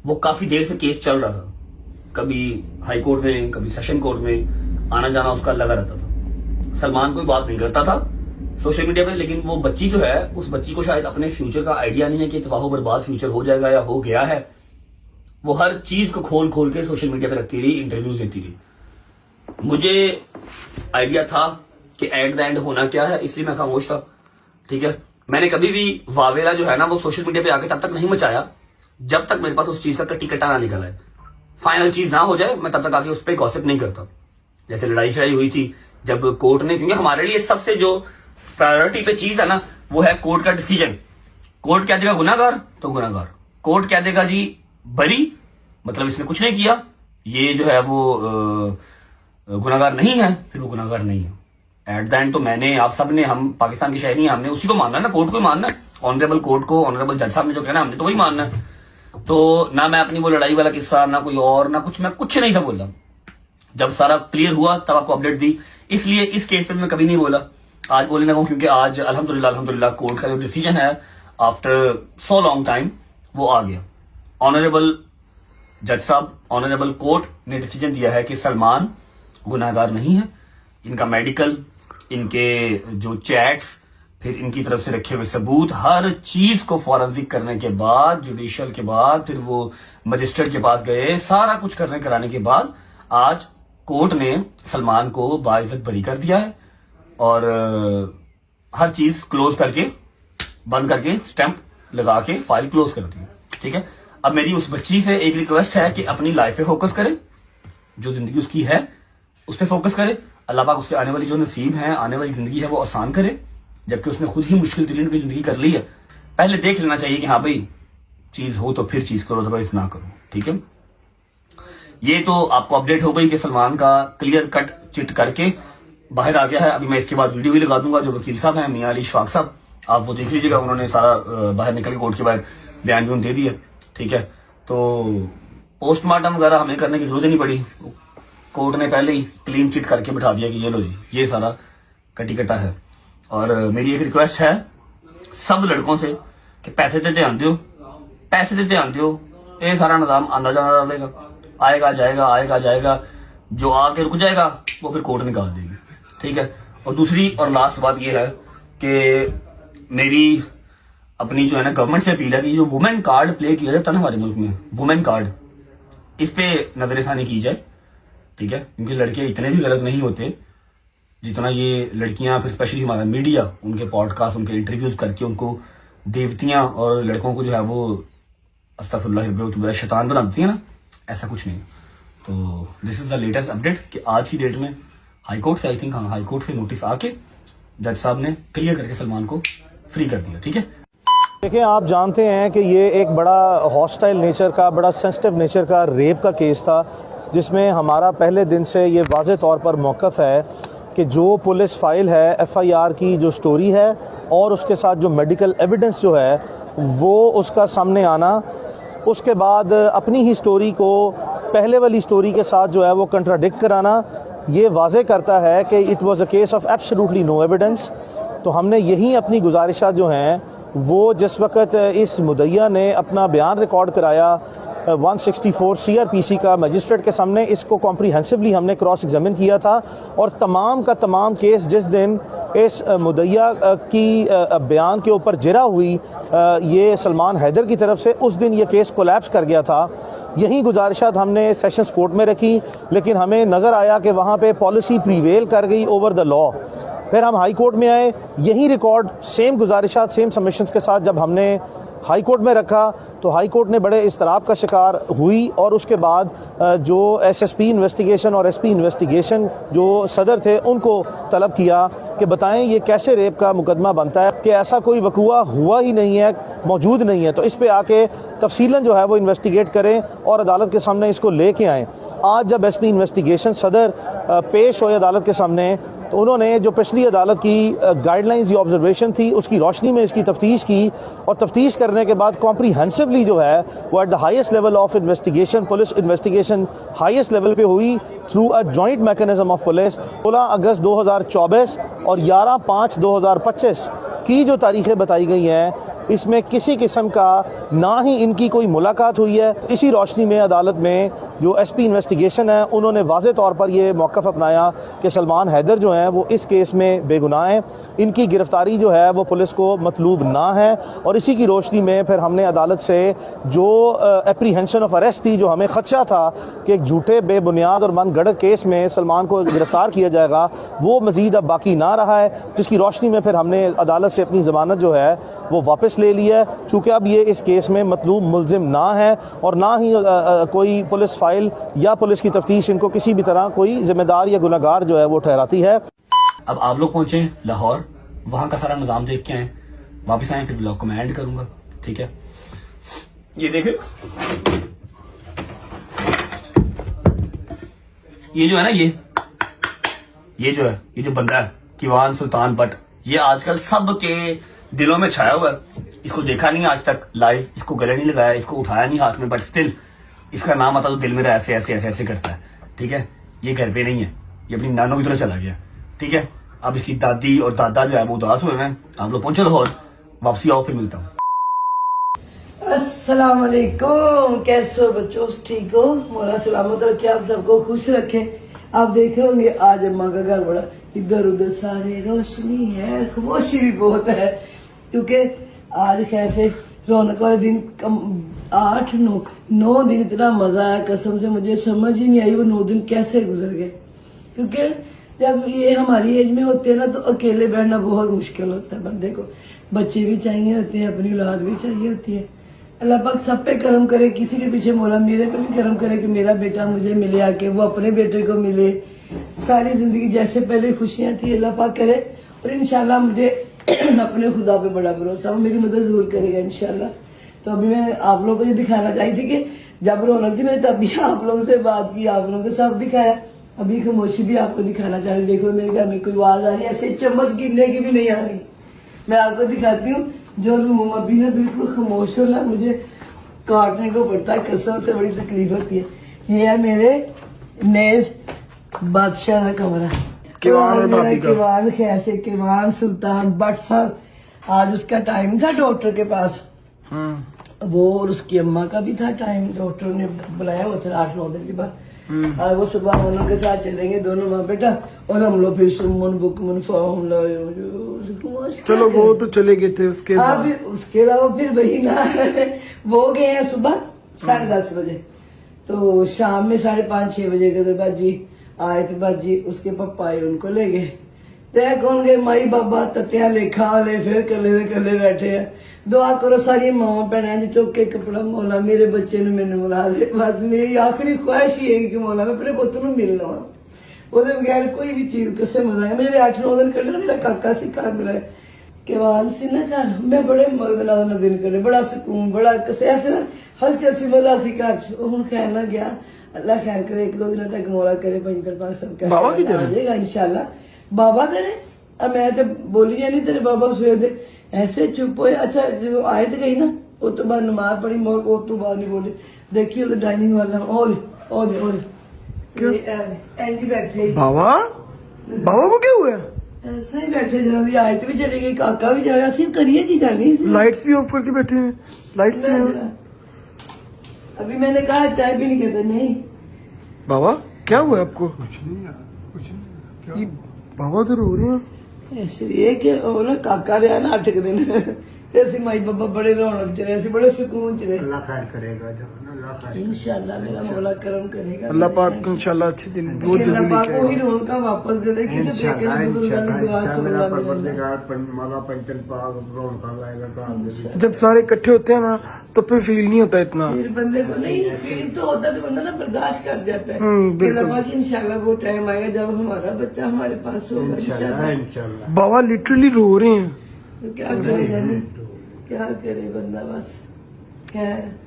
वो काफी देर से केस चल रहा था, कभी हाई कोर्ट में, कभी सेशन कोर्ट में, आना जाना उसका लगा रहता था। सलमान कोई बात नहीं करता था सोशल मीडिया पे, लेकिन वो बच्ची जो है, उस बच्ची को शायद अपने फ्यूचर का आइडिया नहीं है कि तबाह बर्बाद फ्यूचर हो जाएगा या हो गया है। वो हर चीज को खोल खोल के सोशल मीडिया पे रखती रही, इंटरव्यूज देती रही। मुझे आइडिया था कि एट द एंड होना क्या है, इसलिए मैं खामोश था। ठीक है, मैंने कभी भी वावेला जो है ना वो सोशल मीडिया पे आके तब तक नहीं मचाया जब तक मेरे पास उस चीज का कट्टी कट्टा ना निकल आए, फाइनल चीज ना हो जाए। मैं तब तक आके उस पर गॉसिप नहीं करता। जैसे लड़ाई शड़ाई हुई थी जब कोर्ट ने, क्योंकि हमारे लिए सबसे जो प्रायोरिटी पे चीज है ना वो है कोर्ट का डिसीजन। कोर्ट कह देगा गुनाहगार तो गुनाहगार, कोर्ट कह देगा जी बरी, मतलब इसने कुछ नहीं किया, ये जो है वो गुनाहगार नहीं है, फिर वो गुनाहगार नहीं है। एट द एंड तो मैंने, आप सब ने, हम पाकिस्तान के शहरी हैं, हमने उसी को मानना है ना, कोर्ट को ही मानना है। ऑनरेबल कोर्ट को, ऑनरेबल जज साहब ने जो कहना हमने तो वही मानना है। तो ना मैं अपनी वो लड़ाई वाला किस्सा, ना कोई और, ना कुछ, मैं कुछ नहीं था बोला। जब सारा क्लियर हुआ तब आपको अपडेट दी, इसलिए इस केस पे मैं कभी नहीं बोला। आज बोलने लगा क्योंकि आज अल्हम्दुलिल्लाह कोर्ट का जो डिसीजन है आफ्टर सो लॉन्ग टाइम वो आ गया। ऑनरेबल जज साहब, ऑनरेबल कोर्ट ने डिसीजन दिया है कि सलमान गुनाहगार नहीं है। इनका मेडिकल, इनके जो चैट्स, फिर इनकी तरफ से रखे हुए सबूत, हर चीज को फॉरेंसिक करने के बाद, जुडिशियल के बाद, फिर वो मजिस्ट्रेट के पास गए, सारा कुछ कराने के बाद आज कोर्ट ने सलमान को बाइज्जत बरी कर दिया है और हर चीज क्लोज करके, बंद करके, स्टैंप लगा के फाइल क्लोज कर दी। ठीक है, अब मेरी उस बच्ची से एक रिक्वेस्ट है कि अपनी लाइफ पे फोकस करे, जो जिंदगी उसकी है उस पे फोकस करे। अल्लाह पाक उसके आने वाली जो नसीब है, आने वाली जिंदगी है वो आसान करे, जबकि उसने खुद ही मुश्किल तरीन की जिंदगी कर ली है। पहले देख लेना चाहिए कि हाँ भाई चीज हो तो फिर चीज करो, अदरवाइज ना करो। ठीक है, ये तो आपको अपडेट हो गई कि सलमान का क्लियर कट चिट करके बाहर आ गया है। अभी मैं इसके बाद वीडियो भी लगा दूंगा, जो वकील साहब हैं मियां अली इशफाक साहब, आप वो देख लीजिएगा। उन्होंने सारा बाहर निकल के कोर्ट के बाहर बयान भी दे दिया। ठीक है, तो पोस्टमार्टम वगैरह हमें करने की जरूरत ही नहीं पड़ी, कोर्ट ने पहले ही क्लीन चिट करके बिठा दिया कि ये लो जी, ये सारा कटी कटा है। और मेरी एक रिक्वेस्ट है सब लड़कों से कि पैसे ते ध्यान दो, पैसे ते ध्यान दो। ये सारा निजाम आंदा जाना रहेगा, आएगा जाएगा, जो आके रुक जाएगा वो फिर कोर्ट निकाल देगी। ठीक है, और दूसरी और लास्ट बात ये है कि मेरी अपनी जो है ना गवर्नमेंट से अपील है कि जो वुमेन कार्ड प्ले किया जाता है ना हमारे मुल्क में, वुमेन कार्ड, इस पे नजरसानी की जाए। ठीक है, क्योंकि लड़के इतने भी गलत नहीं होते जितना ये लड़कियां, फिर स्पेशली हमारा मीडिया उनके पॉडकास्ट, उनके इंटरव्यूज करके उनको देवतियां और लड़कों को जो है वो अस्तगफुरुल्लाह शैतान बनाती है ना, ऐसा कुछ नहीं। तो this is the latest update कि आज की डेट में हाईकोर्ट से, आई थिंक हाँ हाईकोर्ट से नोटिस आके जज साहब ने क्लियर करके सलमान को फ्री कर दिया। ठीक है, देखिए आप जानते हैं कि ये एक बड़ा हॉस्टाइल नेचर का, बड़ा सेंसिटिव नेचर का रेप का केस था, जिसमें हमारा पहले दिन से ये वाज़े तौर पर मौक़िफ़ है कि जो पुलिस फाइल है, FIR की जो स्टोरी है और उसके साथ जो मेडिकल एविडेंस जो है वो उसका सामने आना, उसके बाद अपनी ही स्टोरी को पहले वाली स्टोरी के साथ जो है वो कंट्राडिक्ट कराना, ये वाज़े करता है कि it was a case of absolutely no evidence. तो हमने यही अपनी गुजारिशात जो हैं वो जिस वक्त इस मुद्दइया ने अपना बयान रिकॉर्ड कराया 164 CRPC का मजिस्ट्रेट के सामने, इसको कॉम्प्रीहेंसिवली हमने क्रॉस एग्जामिन किया था और तमाम का तमाम केस जिस दिन इस मुद्दइया की बयान के ऊपर जिरा हुई ये सलमान हैदर की तरफ से, उस दिन ये केस कोलैप्स कर गया था। यही गुजारिशात हमने सेशंस कोर्ट में रखी, लेकिन हमें नज़र आया कि वहाँ पे पॉलिसी प्रीवेल कर गई ओवर द लॉ। फिर हम हाई कोर्ट में आए, यही रिकॉर्ड सेम गुजारिशात, सेम सबमिशंस के साथ जब हमने हाई कोर्ट में रखा तो हाई कोर्ट ने बड़े इस्तराब का शिकार हुई और उसके बाद जो SSP इन्वेस्टिगेशन और SP इन्वेस्टिगेशन जो सदर थे उनको तलब किया कि बताएं ये कैसे रेप का मुकदमा बनता है, कि ऐसा कोई वक़ुआ हुआ ही नहीं है, मौजूद नहीं है, तो इस पे आके तफसीलन जो है वो इन्वेस्टिगेट करें और अदालत के सामने इसको लेके आएँ। आज जब SP इन्वेस्टिगेशन सदर पेश हुए अदालत के सामने तो उन्होंने जो पिछली अदालत की गाइडलाइंस या ऑब्जर्वेशन थी उसकी रोशनी में इसकी तफ्तीश की और तफ्तीश करने के बाद कॉम्प्रीहेंसिवली जो है वो at the highest level of investigation, police investigation highest level पे हुई through a joint mechanism of police. 16 अगस्त 2024 और 11/5/2025 की जो तारीखें बताई गई हैं इसमें किसी किस्म का ना ही इनकी कोई मुलाकात हुई है। इसी रोशनी में अदालत में जो SP इन्वेस्टिगेशन है उन्होंने वाज़े तौर पर ये मौक़िफ़ अपनाया कि सलमान हैदर जो हैं वो इस केस में बेगुनाह हैं, इनकी गिरफ़्तारी जो है वो पुलिस को मतलूब ना है। और इसी की रोशनी में फिर हमने अदालत से जो एप्रीहेंशन ऑफ अरेस्ट थी, जो हमें ख़दशा था कि एक झूठे बेबुनियाद और मन गढ़ंत केस में सलमान को गिरफ़्तार किया जाएगा, वो मज़ीद अब बाकी ना रहा है, जिसकी रोशनी में फिर हमने अदालत से अपनी ज़मानत जो है वो वापस ले ली है, चूँकि अब ये इस केस में मतलूब मुलजिम ना है और ना ही कोई पुलिस फाइल या पुलिस की तफ्तीश इनको किसी भी तरह कोई जिम्मेदार या गुनहगार जो है वो ठहराती है। अब आप लोग पहुंचे लाहौर, वहां का सारा निजाम देख के आए, वापस आए, फिर ब्लॉग को मैं एंड करूंगा। ठीक है, ये देखे, ये जो है ना, ये जो है, ये जो बंदा है किवान सुल्तान भट्ट, ये आजकल सबके दिलों में छाया हुआ है। इसको देखा नहीं आज तक लाइव, इसको गले नहीं लगाया, इसको उठाया नहीं हाथ में, बट स्टिल इसका नाम आता तो दिल मेरा ऐसे ऐसे ऐसे ऐसे करता है। ठीक है, ये घर पे नहीं है, ये अपनी नानों की तरह चला गया। ठीक है, अब इसकी दादी और दादा जो है वो उदास हुए हैं। आप लोग पहुंचो लाहौर, वापसी आओ, फिर मिलता हूँ। अस्सलाम वालेकुम, कैसे हो बच्चों, ठीक हो? मौला सलामत रखे, आप सबको खुश रखे। आप देख रहे होंगे आज अम्मा का घर बड़ा इधर उधर सारे रोशनी है, खामोशी भी बहुत है, क्योंकि आज कैसे रौनक वाले दिन 8-9 दिन इतना मजा आया, कसम से मुझे समझ ही नहीं आई वो 9 दिन कैसे गुजर गए। क्योंकि जब ये हमारी एज में होते हैं ना तो अकेले बैठना बहुत मुश्किल होता है बंदे को, बच्चे भी चाहिए होते हैं, अपनी औलाद भी चाहिए होती है। अल्लाह पाक सब पे करम करे, किसी के पीछे मौला मेरे पे भी करम करे कि मेरा बेटा मुझे मिले आके, वो अपने बेटे को मिले, सारी जिंदगी जैसे पहले खुशियां थी अल्लाह पाक करे। और इंशाल्लाह मुझे अपने खुदा पे बड़ा भरोसा, वो मेरी मदद जरूर करेगा इंशाल्लाह। तो अभी मैं आप लोगों को ये दिखाना चाही थी कि जब रौनक थी मैंने तभी आप लोगों से बात की, आप लोगों को सब दिखाया। अभी खामोशी भी आपको दिखाना चाह रही, देखो मेरे घर में कोई आवाज आ रही है, ऐसे चम्मच गिरने की भी नहीं आ रही। मैं आपको दिखाती हूँ जो रूम अभी ना बिल्कुल खामोश हो ना, मुझे काटने को पड़ता है, कसम से बड़ी तकलीफ होती है। ये है मेरे नए बादशाह का कमरा, किवान कैसे किवान सुल्तान भट्ट साहब। आज उसका टाइम था डॉक्टर के पास, वो और उसकी अम्मा का भी था टाइम, डॉक्टर ने बुलाया हुआ था 8-9 दिन के बाद। और वो सुबह हम लोग के साथ चलेंगे दोनों माँ बेटा, और हम लोग फिर सुमन बुकमन फॉर्म चलो वो तो चले गए थे, उसके उसके अलावा फिर वही ना वो गए हैं सुबह 10:30 बजे, तो शाम में 5:30-6 बजे गदरबाजी आए थे बाजी, उसके पप्पा आए उनको ले गए। तय कौन गए, माई बाबा तत्या लेखा वाले फिर कले बैठे हैं। दुआ करो सारी मावा भैन जी, चौके कपड़ा मौला मेरे बच्चे ने मैंने बुला दे, बस मेरी आखिरी ख्वाहिश ही है कि मौला मैं अपने पुत्र को मिल लवा, वो बगैर कोई भी चीज कैसे मजा है। मेरे 8-9 दिन कटे, मेरा काका सी घर मिला केवान सी ना घर, मैं बड़े मगन दिन कटे, बड़ा सुकून, बड़ा कैसे ऐसे ना हलचल सी मजा सी घर च। हूं खैर ना गया, अल्लाह खैर करे, 1-2 दिन तक मौला करे पंजतर पाक सबका बाबा की तरह जाएगा इंशाल्लाह। बाबा तेरे अब मैं तो बोली या नहीं, तेरे बाबा सवेर दे ऐसे चुप होए। अच्छा जो आए तो गई ना, उस तो बाद नमाज पढ़ी मोर, उस तो बाद नहीं बोले। देखिए उधर डाइनिंग वाला और ऐसे बैठे बाबा को क्या हुआ? ऐसा ही बैठे, जरा भी आयत भी चली गई, काका भी चला गया, सिर्फ करिए की जानी। लाइट्स भी ऑफ करके बैठे हैं, लाइट्स अभी मैंने कहा चाय भी नहीं कहते नहीं। बाबा क्या हुआ आपको? कुछ नहीं यार, कुछ नहीं। बाबा तो रो रहे हैं इसलिए कि वो ना काका रहा ना 8 दिन, ऐसे माई बाबा बड़े रौनक च रहे, बड़े सुकून च रहे। अल्लाह खैर करेगा इंशाल्लाह मेरा मौला करम करेगा, अल्लाह पाक इंशाल्लाह अच्छे दिन बहुत जल्दी लेके आएगा। वही रौनक वापस दे दे, किसी तरीके से दुआ सुनना जब सारे इकट्ठे होते हैं ना तो फिर फील नहीं होता इतना, फिर बंदे को नहीं फील तो होता है, बंदा ना बर्दाश्त कर जाता है। कि इंशाल्लाह वो टाइम आएगा जब हमारा बच्चा हमारे पास होगा इंशाल्लाह। बाबा लिटरली रो रहे हैं, तो क्या करे जाने, क्या करे बंदा, बस क्या है।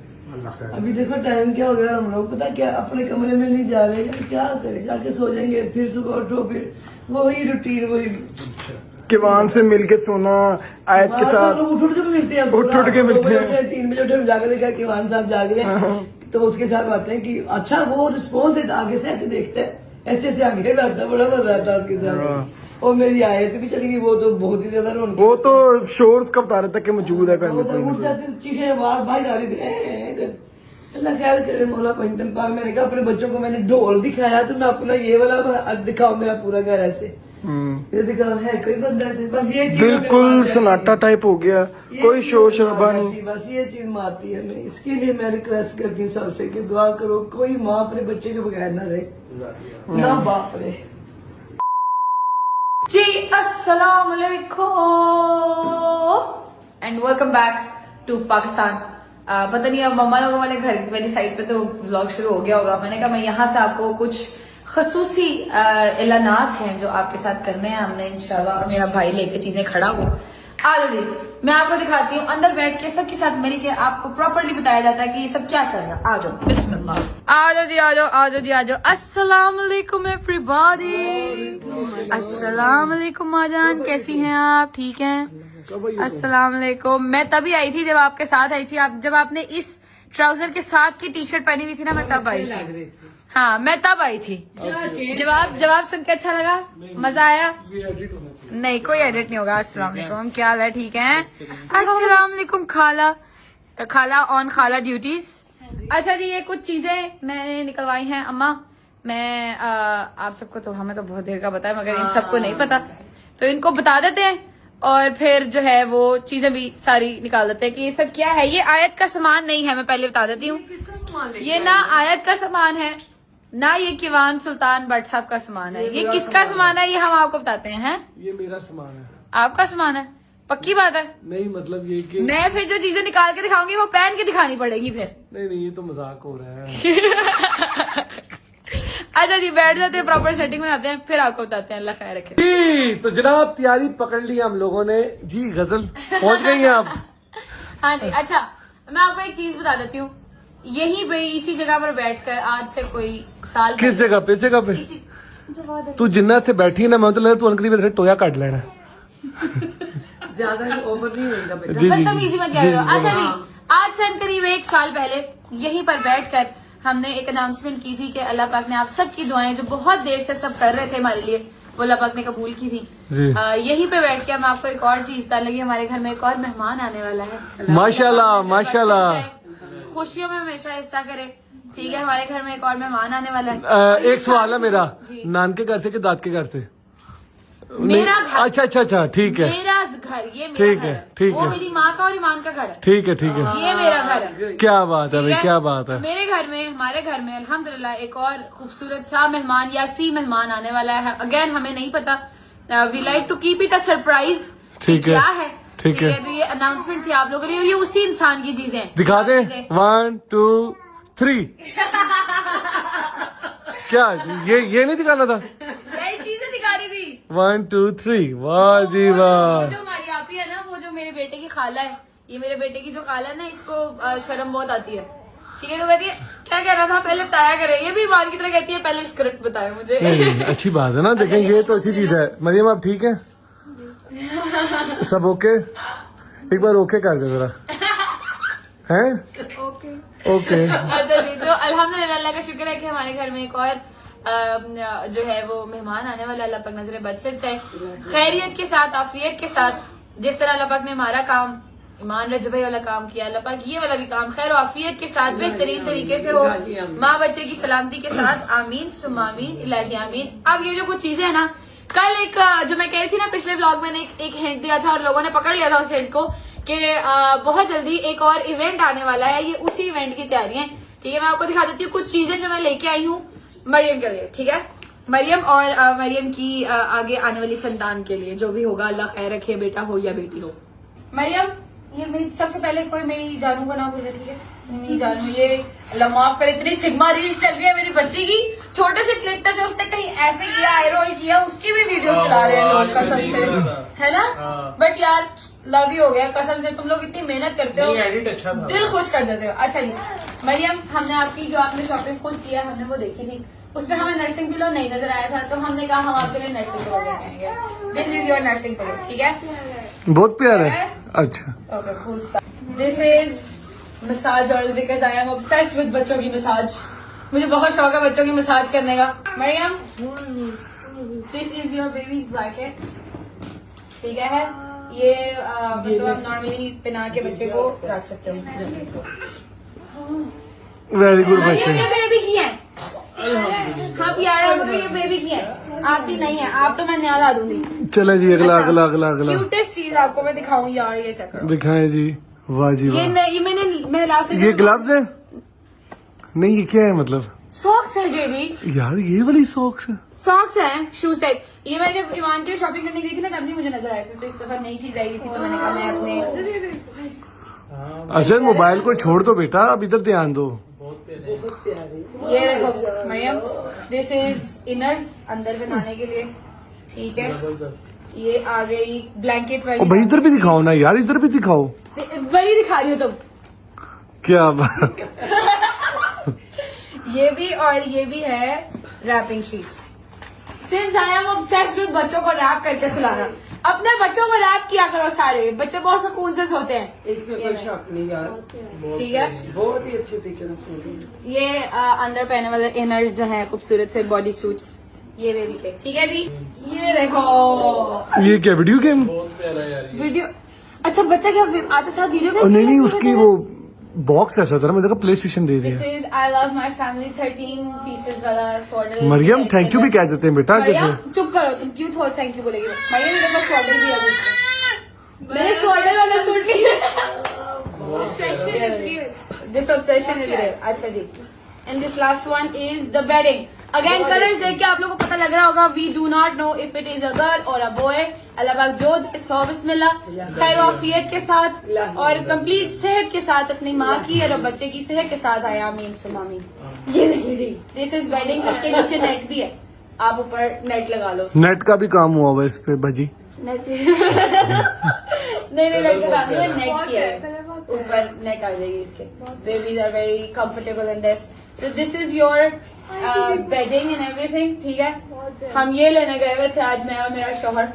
अभी देखो टाइम क्या हो गया, हम लोग पता क्या अपने कमरे में नहीं जा रहे, क्या करे, जाके सो जाएंगे, फिर सुबह उठो, फिर वही रूटीन, वही किवान से मिलके सोना, आयत के साथ उठ के मिलते हैं, उठ के मिलते हैं। 3 बजे उठे, जाके देखा किवान साहब जाग रहे हैं, तो उसके साथ बातें कि अच्छा वो रिस्पॉन्स देता, आगे से ऐसे देखते हैं, ऐसे आगे बैठता, बड़ा मजा आता उसके साथ। और मेरी आयत भी चली गई, वो तो बहुत ही ज्यादा रौनक, वो तो शोर्स का बता रहे थे कि मौजूद है घर में, उठ जाते चीखें आवाज बाहर आ रही थी। अल्लाह खैर करे मौला पंजतन पाक। मैंने कहा अपने बच्चों को मैंने ढोल दिखाया, तो मैं अपना ये वाला दिखाओ, मेरा पूरा घर ऐसे ये दिखाओ है, कोई बंदा है, बस ये चीज बिल्कुल सन्नाटा टाइप हो गया, कोई शोर शराबा नहीं, बस ये चीज मारती है। मैं इसके लिए मैं रिक्वेस्ट करती हूँ सबसे कि दुआ करो, कोई माँ अपने बच्चे के बगैर ना रहे, ना बाप रहे। जी अस्सलाम वालेकुम and welcome back to Pakistan. पता नहीं अब मम्मा लोगों वाले घर वाली साइड पे तो व्लॉग शुरू हो गया होगा। मैंने कहा मैं यहाँ से आपको कुछ खसूसी ऐलानात हैं जो आपके साथ करने हैं हमने इंशाल्लाह, और मेरा भाई लेके चीजें खड़ा हो। आ जाओ जी, मैं आपको दिखाती हूँ, अंदर बैठ के सबके साथ मिलके आपको प्रॉपर्ली बताया जाता है कि ये सब क्या चल रहा है। आ जाओ, बिस्मिल्लाह, आ जाओ जी, आ जाओ, आ जाओ जी, आ जाओ। अस्सलाम वालेकुम एवरीबॉडी, अस्सलाम वालेकुम माजान, कैसी हैं आप? ठीक हैं? अस्सलाम वालेकुम। मैं तभी आई थी जब आपके साथ आई थी, आप जब आपने इस ट्राउजर के साथ की टी शर्ट पहनी हुई थी ना, मैं तब आई थी। हाँ मैं तब आई थी। जवाब सुन के अच्छा लगा, मजा आया? नहीं कोई एडिट नहीं होगा। अस्सलाम वालेकुम, क्या हाल है? ठीक है। अस्सलाम वालेकुम खाला ऑन खाला ड्यूटीज। अच्छा जी, ये कुछ चीजें मैंने निकलवाई हैं अम्मा। मैं आप सबको तो, हमें तो बहुत देर का पता है, मगर इन सबको नहीं पता, तो इनको बता देते हैं और फिर जो है वो चीजें भी सारी निकाल देते हैं कि ये सब क्या है। ये आयत का सामान नहीं है, मैं पहले बता देती हूँ। ये ना आयत का सामान है, ना ये किवान सुल्तान भट्ट साहब का सामान है। ये किसका सामान है ये हम आपको बताते हैं। ये मेरा सामान है। आपका सामान है? पक्की बात है? नहीं मतलब ये कि मैं फिर जो चीजें निकाल के दिखाऊंगी वो पहन के दिखानी पड़ेगी फिर। नहीं ये तो मजाक हो रहा है। अच्छा जी, बैठ जाते हैं, प्रॉपर सेटिंग में आते हैं, फिर आपको बताते हैं। अल्लाह खैर रखे जी। तो जनाब तैयारी पकड़ ली हम लोगों ने जी। गजल पहुंच गई हैं आप? हाँ जी। अच्छा मैं आपको एक चीज बता देती हूँ, यहीं पे इसी जगह पर बैठकर आज से कोई साल किस जगह पे? जगह पे तू जिन्ना थे बैठी ना, मैं तो लगा तू अनकरी टोया काट लेना। ज्यादा ओवर नहीं होगा बेटा। जी जी बदतमीजी मत करो। अच्छा जी, आज से करीब 1 साल पहले यहीं पर बैठकर हमने एक अनाउंसमेंट की थी कि अल्लाह पाक ने आप सबकी दुआएं जो बहुत देर से सब कर रहे थे हमारे लिए, वो अल्लाह पाक ने कबूल की थी। यहीं पे बैठ के हम आपको एक और चीज बता लगी, हमारे घर में एक और मेहमान आने वाला है। माशाल्लाह माशाल्लाह। खुशियों में हमेशा हिस्सा करे, ठीक है। हमारे घर में एक और मेहमान आने वाला है। एक सवाल है मेरा, नान के घर से कि दाद के घर से? मेरा घर। अच्छा ठीक है। मेरा घर, ये मेरा ठीक घर है, ठीक वो है। मेरी माँ का और ईमान का घर है। ठीक है ये मेरा घर है। क्या बात है ठीक भाई, क्या बात है। मेरे घर में, हमारे घर में अल्हम्दुलिल्लाह एक और खूबसूरत सा मेहमान या सी मेहमान आने वाला है। अगेन हमें नहीं पता, we like to keep it a surprise. ठीक है, क्या है? ठीक है। तो ये अनाउंसमेंट थी आप लोगों के लिए, ये उसी इंसान की चीजें हैं। दिखा दे 1 2 3। क्या ये नहीं दिखाना था? यही चीजें दिखा रही थी। 1 2 3। वाह जी वाह। जो हमारी आपी है ना, वो जो मेरे बेटे की खाला है, ये मेरे बेटे की जो खाला है ना, इसको शर्म बहुत आती है। ठीक है, तो कहती है क्या कह रहा था पहले बताया करे। ये भी ईमान की तरह कहती है पहले स्क्रिप्ट बताए मुझे। नहीं, अच्छी बात है ना। देखें ये तो अच्छी चीज है। मरियम आप ठीक है? सब ओके? एक बार ओके कर दो जरा। हैं? ओके। अच्छा जी, तो अल्हम्दुलिल्लाह अल्लाह का शुक्र है कि हमारे घर में एक और जो है वो मेहमान आने वाला। अल्लाह पाक नजर बद से बचाए, खैरियत के साथ, आफियत के साथ। जिस तरह अल्लाह पाक ने हमारा काम, ईमान रज भाई वाला काम किया, अल्लाह पाक ये वाला भी काम खैर आफियत के साथ बेहतरीन तरीके से हो, माँ बच्चे की सलामती के साथ। आमीन सुम्मा आमीन इलाही आमीन। अब ये जो कुछ चीजें है ना, कल एक जो मैं कह रही थी ना, पिछले ब्लॉग में एक हिंट दिया था और लोगों ने पकड़ लिया था उस हिंट को कि बहुत जल्दी एक और इवेंट आने वाला है। ये उसी इवेंट की तैयारियां, ठीक है। मैं आपको दिखा देती हूँ कुछ चीजें जो मैं लेके आई हूँ मरियम के लिए, ठीक है। मरियम और मरियम की आगे आने वाली संतान के लिए, जो भी होगा अल्लाह खैर रखे, बेटा हो या बेटी हो। मरियम, ये मेरी सबसे पहले कोई मेरी जानू का नाम पूछे, ठीक है। मेरी जानू, ये अल्लाह माफ करे, इतनी सिग्मा रील्स चल रही है मेरी बच्ची की। छोटे से क्लिप से उसने कहीं ऐसे किया, आई रोल किया, उसकी भी वीडियो चला रहे हैं लोग कसम से, है ना। बट यार लव यू हो गया कसम से, तुम लोग इतनी मेहनत करते हो, अच्छा था। दिल खुश कर देते हो। अच्छा जी मरियम, हमने आपकी जो आपने शॉपिंग खुद किया हमने वो देखी थी, उसमें हमें नर्सिंग पिलो नहीं नजर आया था, तो हमने कहा हम आपके लिए नर्सिंग पिलो लेके आएंगे। This is your nursing pillow, ठीक है। बहुत प्यारा है। अच्छा okay cool stuff. This is massage oil because I am obsessed with बच्चों की मसाज। मुझे बहुत शौक है बच्चों की मसाज करने का। Maryam, this is your baby's blanket, ठीक है। ये मतलब आप नॉर्मली पहना के बच्चे को रख सकते हो। वेरी गुड बच्चे। ये बेबी की है। हाँ प्यारा, मगर ये बेबी की है, आपकी नहीं है। आप तो मैं नया ला दूंगी। चले जी अगला अगला अगला अगला क्यूटेस्ट चीज आपको मैं दिखाऊं यार, ये चेक करो। दिखाएं जी। वाह जी वाह। ये मैं लास्ट ये ग्लव्स है? नहीं ये क्या है मतलब? सॉक्स है जेबी। यार ये वाली सॉक्स है? सॉक्स हैं, शूज टाइप। ये मैं जब ईमान के शॉपिंग करने गई थी ना, तब भी मुझे नजर आया था। तो इस दफा नई चीज आई थी, तो मैंने कहा मैं अपने अजय मोबाइल को छोड़ दो बेटा, अब इधर ध्यान दो। ये देखो मरियम, दिस इज इनर्स अंदर बनाने के लिए, ठीक है। ये आ गई ब्लैंकेट वाली। भाई इधर भी दिखाओ ना यार, इधर भी दिखाओ। वही दिखा रही हो तुम। क्या बात। ये भी और ये भी है wrapping sheet. Since I am obsessed with बच्चों को रैप करके सुलाना, अपने बच्चों को रैप किया करो सारे, बच्चे बहुत सुकून से सोते हैं। इसमें कोई शक नहीं यार, ठीक है, बहुत ही अच्छे तरीके से सुन। ये अंदर पहने वाले इनर्स जो है खूबसूरत से बॉडी सूट्स, ये बेबी के, ठीक है जी। ये देखो ये क्या वीडियो गेम? वीडियो, अच्छा बच्चा क्या आते साथ वीडियो गेम? नहीं नहीं, उसकी वो बॉक्स ऐसा था ना, मैंने कहा प्ले स्टेशन दे दिस दिया। Is I love my family 13 pieces वाला स्वॉर्डल। मरियम थैंक यू भी कह देते हैं बेटा कैसे? चुप करो तुम, क्यों थोड़ा थैंक यू बोलेगी? मरियम मेरे पास स्वॉर्डल दिया मुझे, मैंने स्वॉर्डल वाला सूट लिया। This obsession is real. अच्छा जी, and this last one is the bedding. Again colours देख के आप लोगों को पता लग रहा होगा, we do not know if it is a girl और अ बॉय। अल्लाह पाक जो दे सौ बिस्मिल्लाह, खैर वाफियत के साथ और कंप्लीट सेहत के साथ अपनी माँ की और बच्चे की सेहत के साथ आया। आमीन सुमा आमीन। ये देखिए जी, दिस इज वेडिंग। इसके नीचे नेट भी है, आप ऊपर नेट लगा लो। नेट का भी काम हुआ हुआ इस पे भाजी। नेट नहीं नेट का काम नहीं है, नेट किया है, ऊपर नेट आ जाएगी इसके। Babies are very comfortable in this. तो this is your bedding and everything, ठीक है। हम ये लेने गए हुए थे आज, मैं और मेरा शौहर,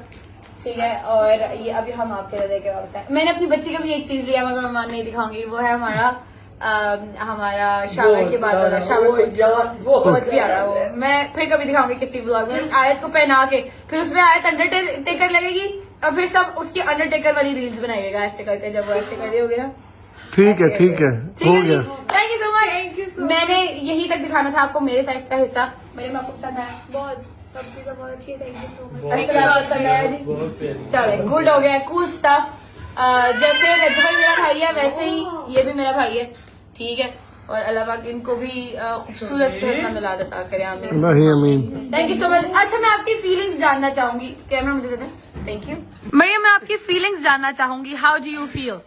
ठीक है। और ये अभी हम आपके लिए लेके वापस आए। मैंने अपनी बच्ची का भी एक चीज लिया, मगर मैं नहीं दिखाऊंगी। वो है हमारा शावर के बाद वाला शावर, बहुत प्यारा वो। मैं फिर कभी दिखाऊंगी किसी ब्लॉग में। आयत को पहना के फिर उसमें आयत अंडरटेकर लगेगी और फिर सब उसकी अंडरटेकर वाली रील्स बनाइएगा ऐसे करके, जब वो ऐसे कर रही होगी ना। ठीक है ठीक है, हो गया। Thank you so much. मैंने यही तक दिखाना था आपको मेरे तरफ का हिस्सा। मेरे में आपको पसंद आया? बहुत, सब चीजें बहुत अच्छी है। Thank you so much. अच्छा पसंद आया जी, चले गुड हो गया, कूल स्टफ। जैसे रजबल मेरा भाई है वैसे ही ये भी मेरा भाई है, ठीक है। और अल्लाह पाक इनको भी खूबसूरत सेहतमंद औलाद अता करे, आमीन। आमीन। Thank you so much. अच्छा मैं आपकी फीलिंग्स जानना चाहूंगी, कैमरा मुझे दे दें। थैंक यू मरियम, मैं आपकी फीलिंग्स जानना चाहूंगी। How do you feel?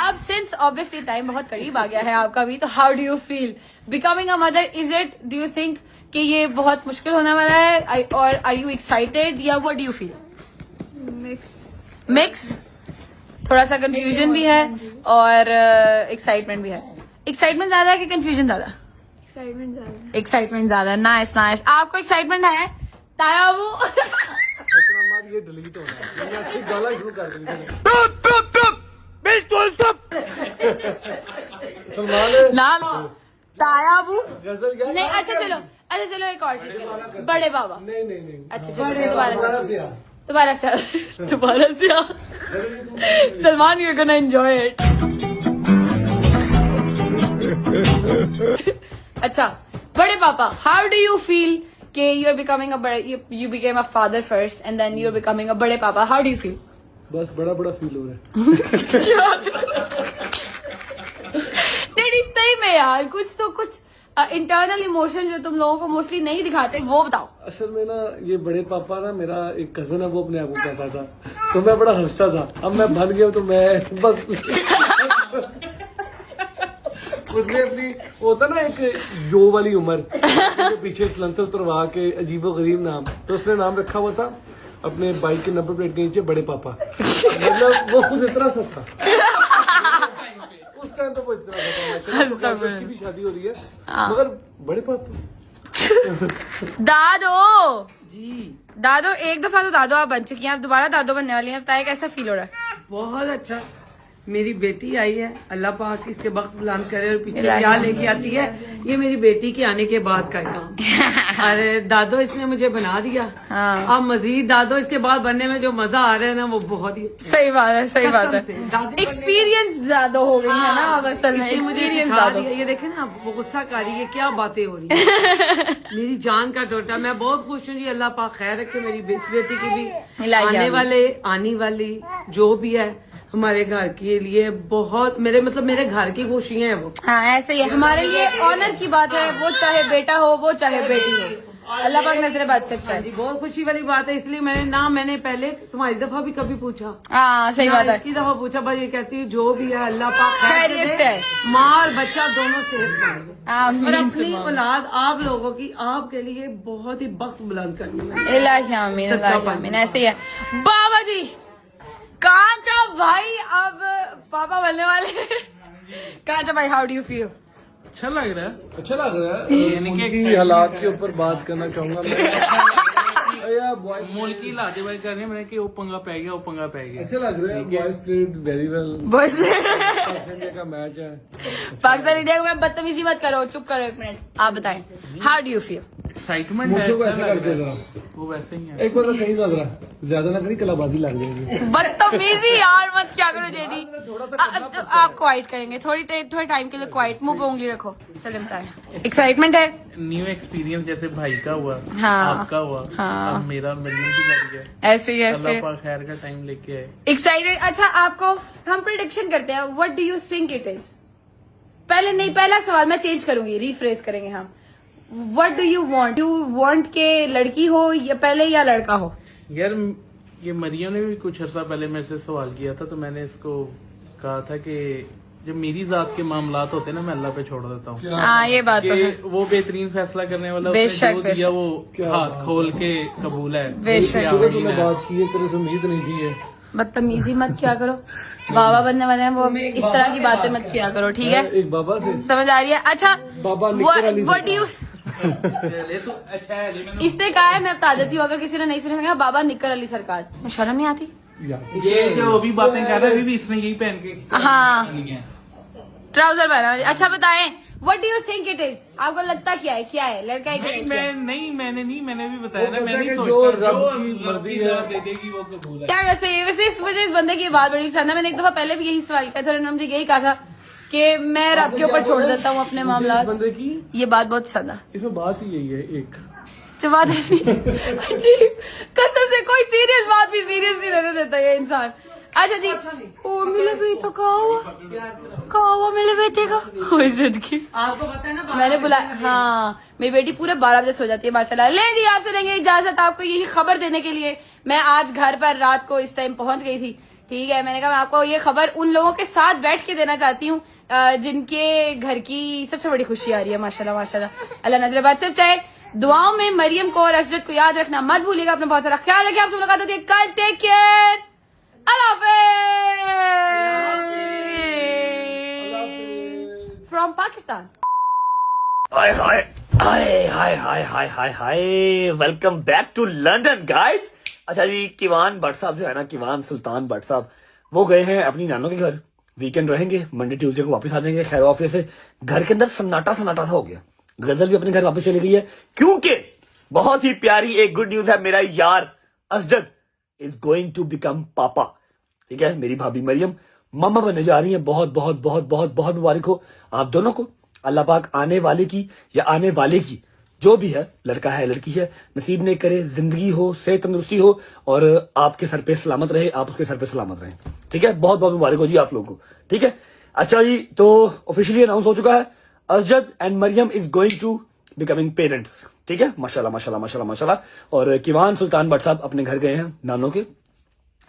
अब सिंस ऑब्वियसली टाइम बहुत करीब आ गया है आपका भी, तो how do you feel becoming a mother? Is it, do you think कि ये बहुत मुश्किल होने वाला है, और आर यू एक्साइटेड या what do you feel? Mix, थोड़ा सा कंफ्यूजन भी है और एक्साइटमेंट भी है। एक्साइटमेंट ज्यादा है कि कंफ्यूजन ज्यादा? एक्साइटमेंट ज्यादा। Nice nice. आपको एक्साइटमेंट है ताया वो? ये डिलीट हो रहा है, अच्छी गाला शुरू कर दी। सलमान ना ताया वो गजल क्या? नहीं। अच्छा चलो एक और चीज करो, बड़े बाबा। नहीं नहीं नहीं, अच्छा चलो दोबारा दोबारा से Salman, you gonna enjoy it. अच्छा बड़े पापा, हाउ डू यू फील कि you are becoming you became a father first and then you are becoming a बड़े पापा? How do you feel? बस बड़ा बड़ा फील हो रहा है। नहीं सही में यार, कुछ इंटरनल इमोशन जो तुम लोगों को मोस्टली नहीं दिखाते वो बताओ। असल में ना ये बड़े पापा ना, मेरा एक कजन है, वो अपने आप को कहता था, तो मैं बड़ा हंसता था। अब मैं बन गया तो मैं बस उसने अपनी होता ना एक जो वाली उम्र के पीछे सलंसर उतरवा के अजीबो गरीब नाम, तो उसने नाम रखा हुआ था अपने बाइक के नंबर प्लेट के नीचे बड़े पापा। मतलब वो खुद इतना सा था उस टाइम, तो वो इतना सा था। उसकी भी शादी हो रही है, मगर बड़े पापा। दादो दादो, एक दफा तो दादो आप बन चुकी हैं, आप दोबारा दादो बनने वाली हैं। बताइए कैसा फील हो रहा है? बहुत अच्छा। मेरी बेटी आई है, अल्लाह पाक इसके बख्त बुलंद करे। और पीछे क्या लेके आती है, ये मेरी बेटी के आने के बाद का काम। अरे दादो इसने मुझे बना दिया। अब मजीद दादो इसके बाद बनने में जो मजा आ रहा है ना, वो बहुत ही सही बात है, सही बात है। एक्सपीरियंस ज्यादा हो गई है ना अब असल में, एक्सपीरियंस ज्यादा। ये देखे ना, वो गुस्सा कर रही है, क्या बातें हो रही है। मेरी जान का टोटा। मैं बहुत खुश हूँ जी, अल्लाह पाक खैर रखे मेरी बेटी की भी। आने वाली जो भी है हमारे घर के लिए बहुत, मेरे घर की खुशियां हैं वो। हाँ ऐसे ही है, हमारे लिए ऑनर की बात है, वो चाहे बेटा हो वो चाहे बेटी हो। अल्लाह पाक नजरे बात सच्चा है। बहुत खुशी वाली बात है। इसलिए मैंने पहले तुम्हारी दफा भी कभी पूछा। हाँ सही बात है, इसकी दफा पूछा, बस ये कहती हूँ जो भी है अल्लाह पाक खैरियत से है, माँ और बच्चा दोनों सेहतमंद और अपनी औलाद आप लोगों की आपके लिए बहुत ही बख्त बुलंद करनी है। ऐसे ही है। बाबा जी कांचा भाई अब पापा बनने वाले। कांचा भाई, हाउ डू यू फील? अच्छा लग रहा है। अच्छा लग रहा है। उनकी हालात के ऊपर बात करना चाहूंगा मैं। या बॉय मुल्की लाते भाई करने मैंने कि वो पंगा पै गया, वो पंगा पै गया। अच्छा लग रहा है, बॉयज प्लेड वेरी वेल। बस इंडिया का मैच है। पाकिस्तान इंडिया को मैं बदतमीजी मत करो, चुप करो एक मिनट। आप बताएं, how do you feel? Excitement है, मुझे को ऐसे करके जरा वो वैसे ही है। एक बार कहीं लग रहा, ज्यादा ना करी कलाबाजी लग जाएगी। बदतमीजी यार मत क्या करो जेडी। आप क्वाइट करेंगे थोड़ी टाइम के लिए, क्वाइट, मुंह पे उंगली रखो। चले बताएं, एक्साइटमेंट है? न्यू एक्सपीरियंस जैसे भाई का हुआ, हाँ, आपका हुआ, हाँ, अब मेरा मरियम की बारी है। ऐसे ही ऐसे अल्लाह पाक खैर का टाइम लेके आए। एक्साइटेड। अच्छा आपको हम प्रिडिक्शन करते हैं, what do you think it is? पहले नहीं, पहला सवाल मैं चेंज करूंगी, रिफ्रेज करेंगे हम। What do you want? You want के लड़की हो या पहले या लड़का हो? यार ये मरियम ने भी कुछ अर्सा पहले मेरे से सवाल किया था, तो मैंने इसको कहा था कि जब मेरी जात के मामलात होते हैं ना, मैं अल्लाह पे छोड़ देता हूँ। हाँ ये बात तो है, वो बेहतरीन फैसला करने वाला, बेशक, उसने जो दिया वो हाथ खोल के कबूल है। बेशक। तूने बात की है, तेरे से उम्मीद नहीं की है। बदतमीजी मत किया करो, बाबा बनने वाले हैं वो, इस तरह की बातें मत किया करो, ठीक है? एक बाबा से समझ आ रही है? अच्छा बाबा निकर अली व्हाट डू यू, तो अच्छा है जी, मैंने इसने कहा है, मैं बता देती हूँ अगर किसी ने नहीं सुना, बाबा निकर अली सरकार। शर्म नहीं आती? ये जो अभी बातें कर रहे हैं, अभी इसने यही पहन के हाँ ट्राउजर पहना। अच्छा बताएं, what do you think it is? आपको लगता क्या है, लड़का है कि लड़की है? मैंने भी बताया ना, वो मैं नहीं कहता है कि सोचता जो जो रब की रब मर्जी की है। दे देगी वो कबूल है। क्या वैसे मुझे इस बंदे की बात बड़ी पसंद है। मैंने एक दफा पहले भी यही सवाल किया था, उन्होंने मुझे यही कहा था कि मैं रब के ऊपर छोड़ देता हूँ अपने मामला। इस बंदे की ये बात बहुत पसंद है। इसमें बात ही यही है एक। बात अजीब, कसम से कोई सीरियस बात भी सीरियस नहीं रहने देता ये इंसान। अच्छा जी, ओ मिले भी तो कहा मिले बेटे का की आपको पता है ना, मैंने बोला हाँ मेरी बेटी पूरे 12 बजे सो जाती है माशाल्लाह। ले जी आपसे लेंगे इजाजत आपको यही खबर देने के लिए। मैं आज घर पर रात को इस टाइम पहुंच गई थी, ठीक है? मैंने कहा मैं आपको ये खबर उन लोगों के साथ बैठ के देना चाहती हूँ जिनके घर की सबसे बड़ी खुशी आ रही है माशाल्लाह माशाल्लाह। अल्लाह नजरबाद से चाहे दुआओं में मरियम को और असरत को याद रखना मत भूलिएगा। अपना बहुत सारा ख्याल रखिए। आपसे मुलाकात होती है कल। टेक केयर, अल्लाह हाफिज़ from Pakistan. Hi hi hi hi hi hi hi hi, welcome back to London guys. अच्छा जी, किवान भट्ट साहब जो है ना, किवान सुल्तान भट्ट साहब, वो गए हैं अपनी नानों के घर, वीकेंड रहेंगे, मंडे ट्यूसडे को वापस आ जाएंगे। खैर ऑफिस से घर के अंदर सन्नाटा सा हो गया। गजल भी अपने घर वापस चली गई है, क्योंकि बहुत ही प्यारी एक गुड न्यूज है। मेरा यार Asjad is going to become papa, ठीक है? मेरी भाभी मरियम मामा बनने जा रही है। बहुत बहुत बहुत बहुत बहुत मुबारक हो आप दोनों को। अल्लाह पाक आने वाले की या आने वाले की जो भी है, लड़का है लड़की है, नसीब नहीं करे, जिंदगी हो, सेहत तंदुरुस्ती हो और आपके सर पे सलामत रहे, आप उसके सर पे सलामत रहें, ठीक है? बहुत बहुत मुबारक हो जी आप लोगों को, ठीक है? अच्छा जी, तो ऑफिशियली अनाउंस हो चुका है, Asjad and Maryam is going to becoming parents, ठीक है? माशाल्लाह माशाल्लाह माशाल्लाह माशाल्लाह। और किवान सुल्तान भट्ट साहब अपने घर गए हैं नानों के,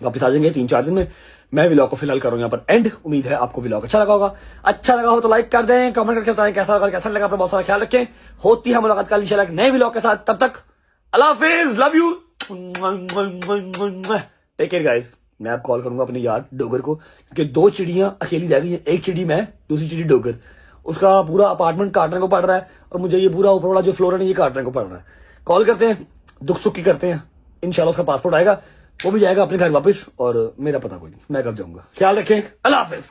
वापस आ जाएंगे 3-4 दिन में। मैं व्लॉग को फिलहाल करूँ यहाँ पर एंड। उम्मीद है आपको व्लॉग अच्छा लगा होगा। अच्छा लगा हो तो लाइक कर दें, कमेंट करके बताएं कैसा लगा, कैसा लगा। अपना बहुत सारा ख्याल रखें। होती है मुलाकात कल इंशाल्लाह एक नए व्लॉग के साथ। तब तक अल्लाह हाफिज, love you, take care guys. मैं अब कॉल करूंगा अपने यार डोगर को, क्योंकि 2 चिड़ियां अकेली रह गई हैं। एक चिड़ी मैं, दूसरी चिड़ी डोगर। उसका पूरा अपार्टमेंट काटने को पड़ रहा है और मुझे ये पूरा ऊपर वाला जो फ्लोर है ना, ये काटने को पड़ रहा है। कॉल करते हैं, दुख सुख की करते हैं। इंशाल्लाह उसका पासपोर्ट आएगा, वो भी जाएगा अपने घर वापस और मेरा पता कोई नहीं, मैं कब जाऊंगा। ख्याल रखें, अल्लाह हाफिज।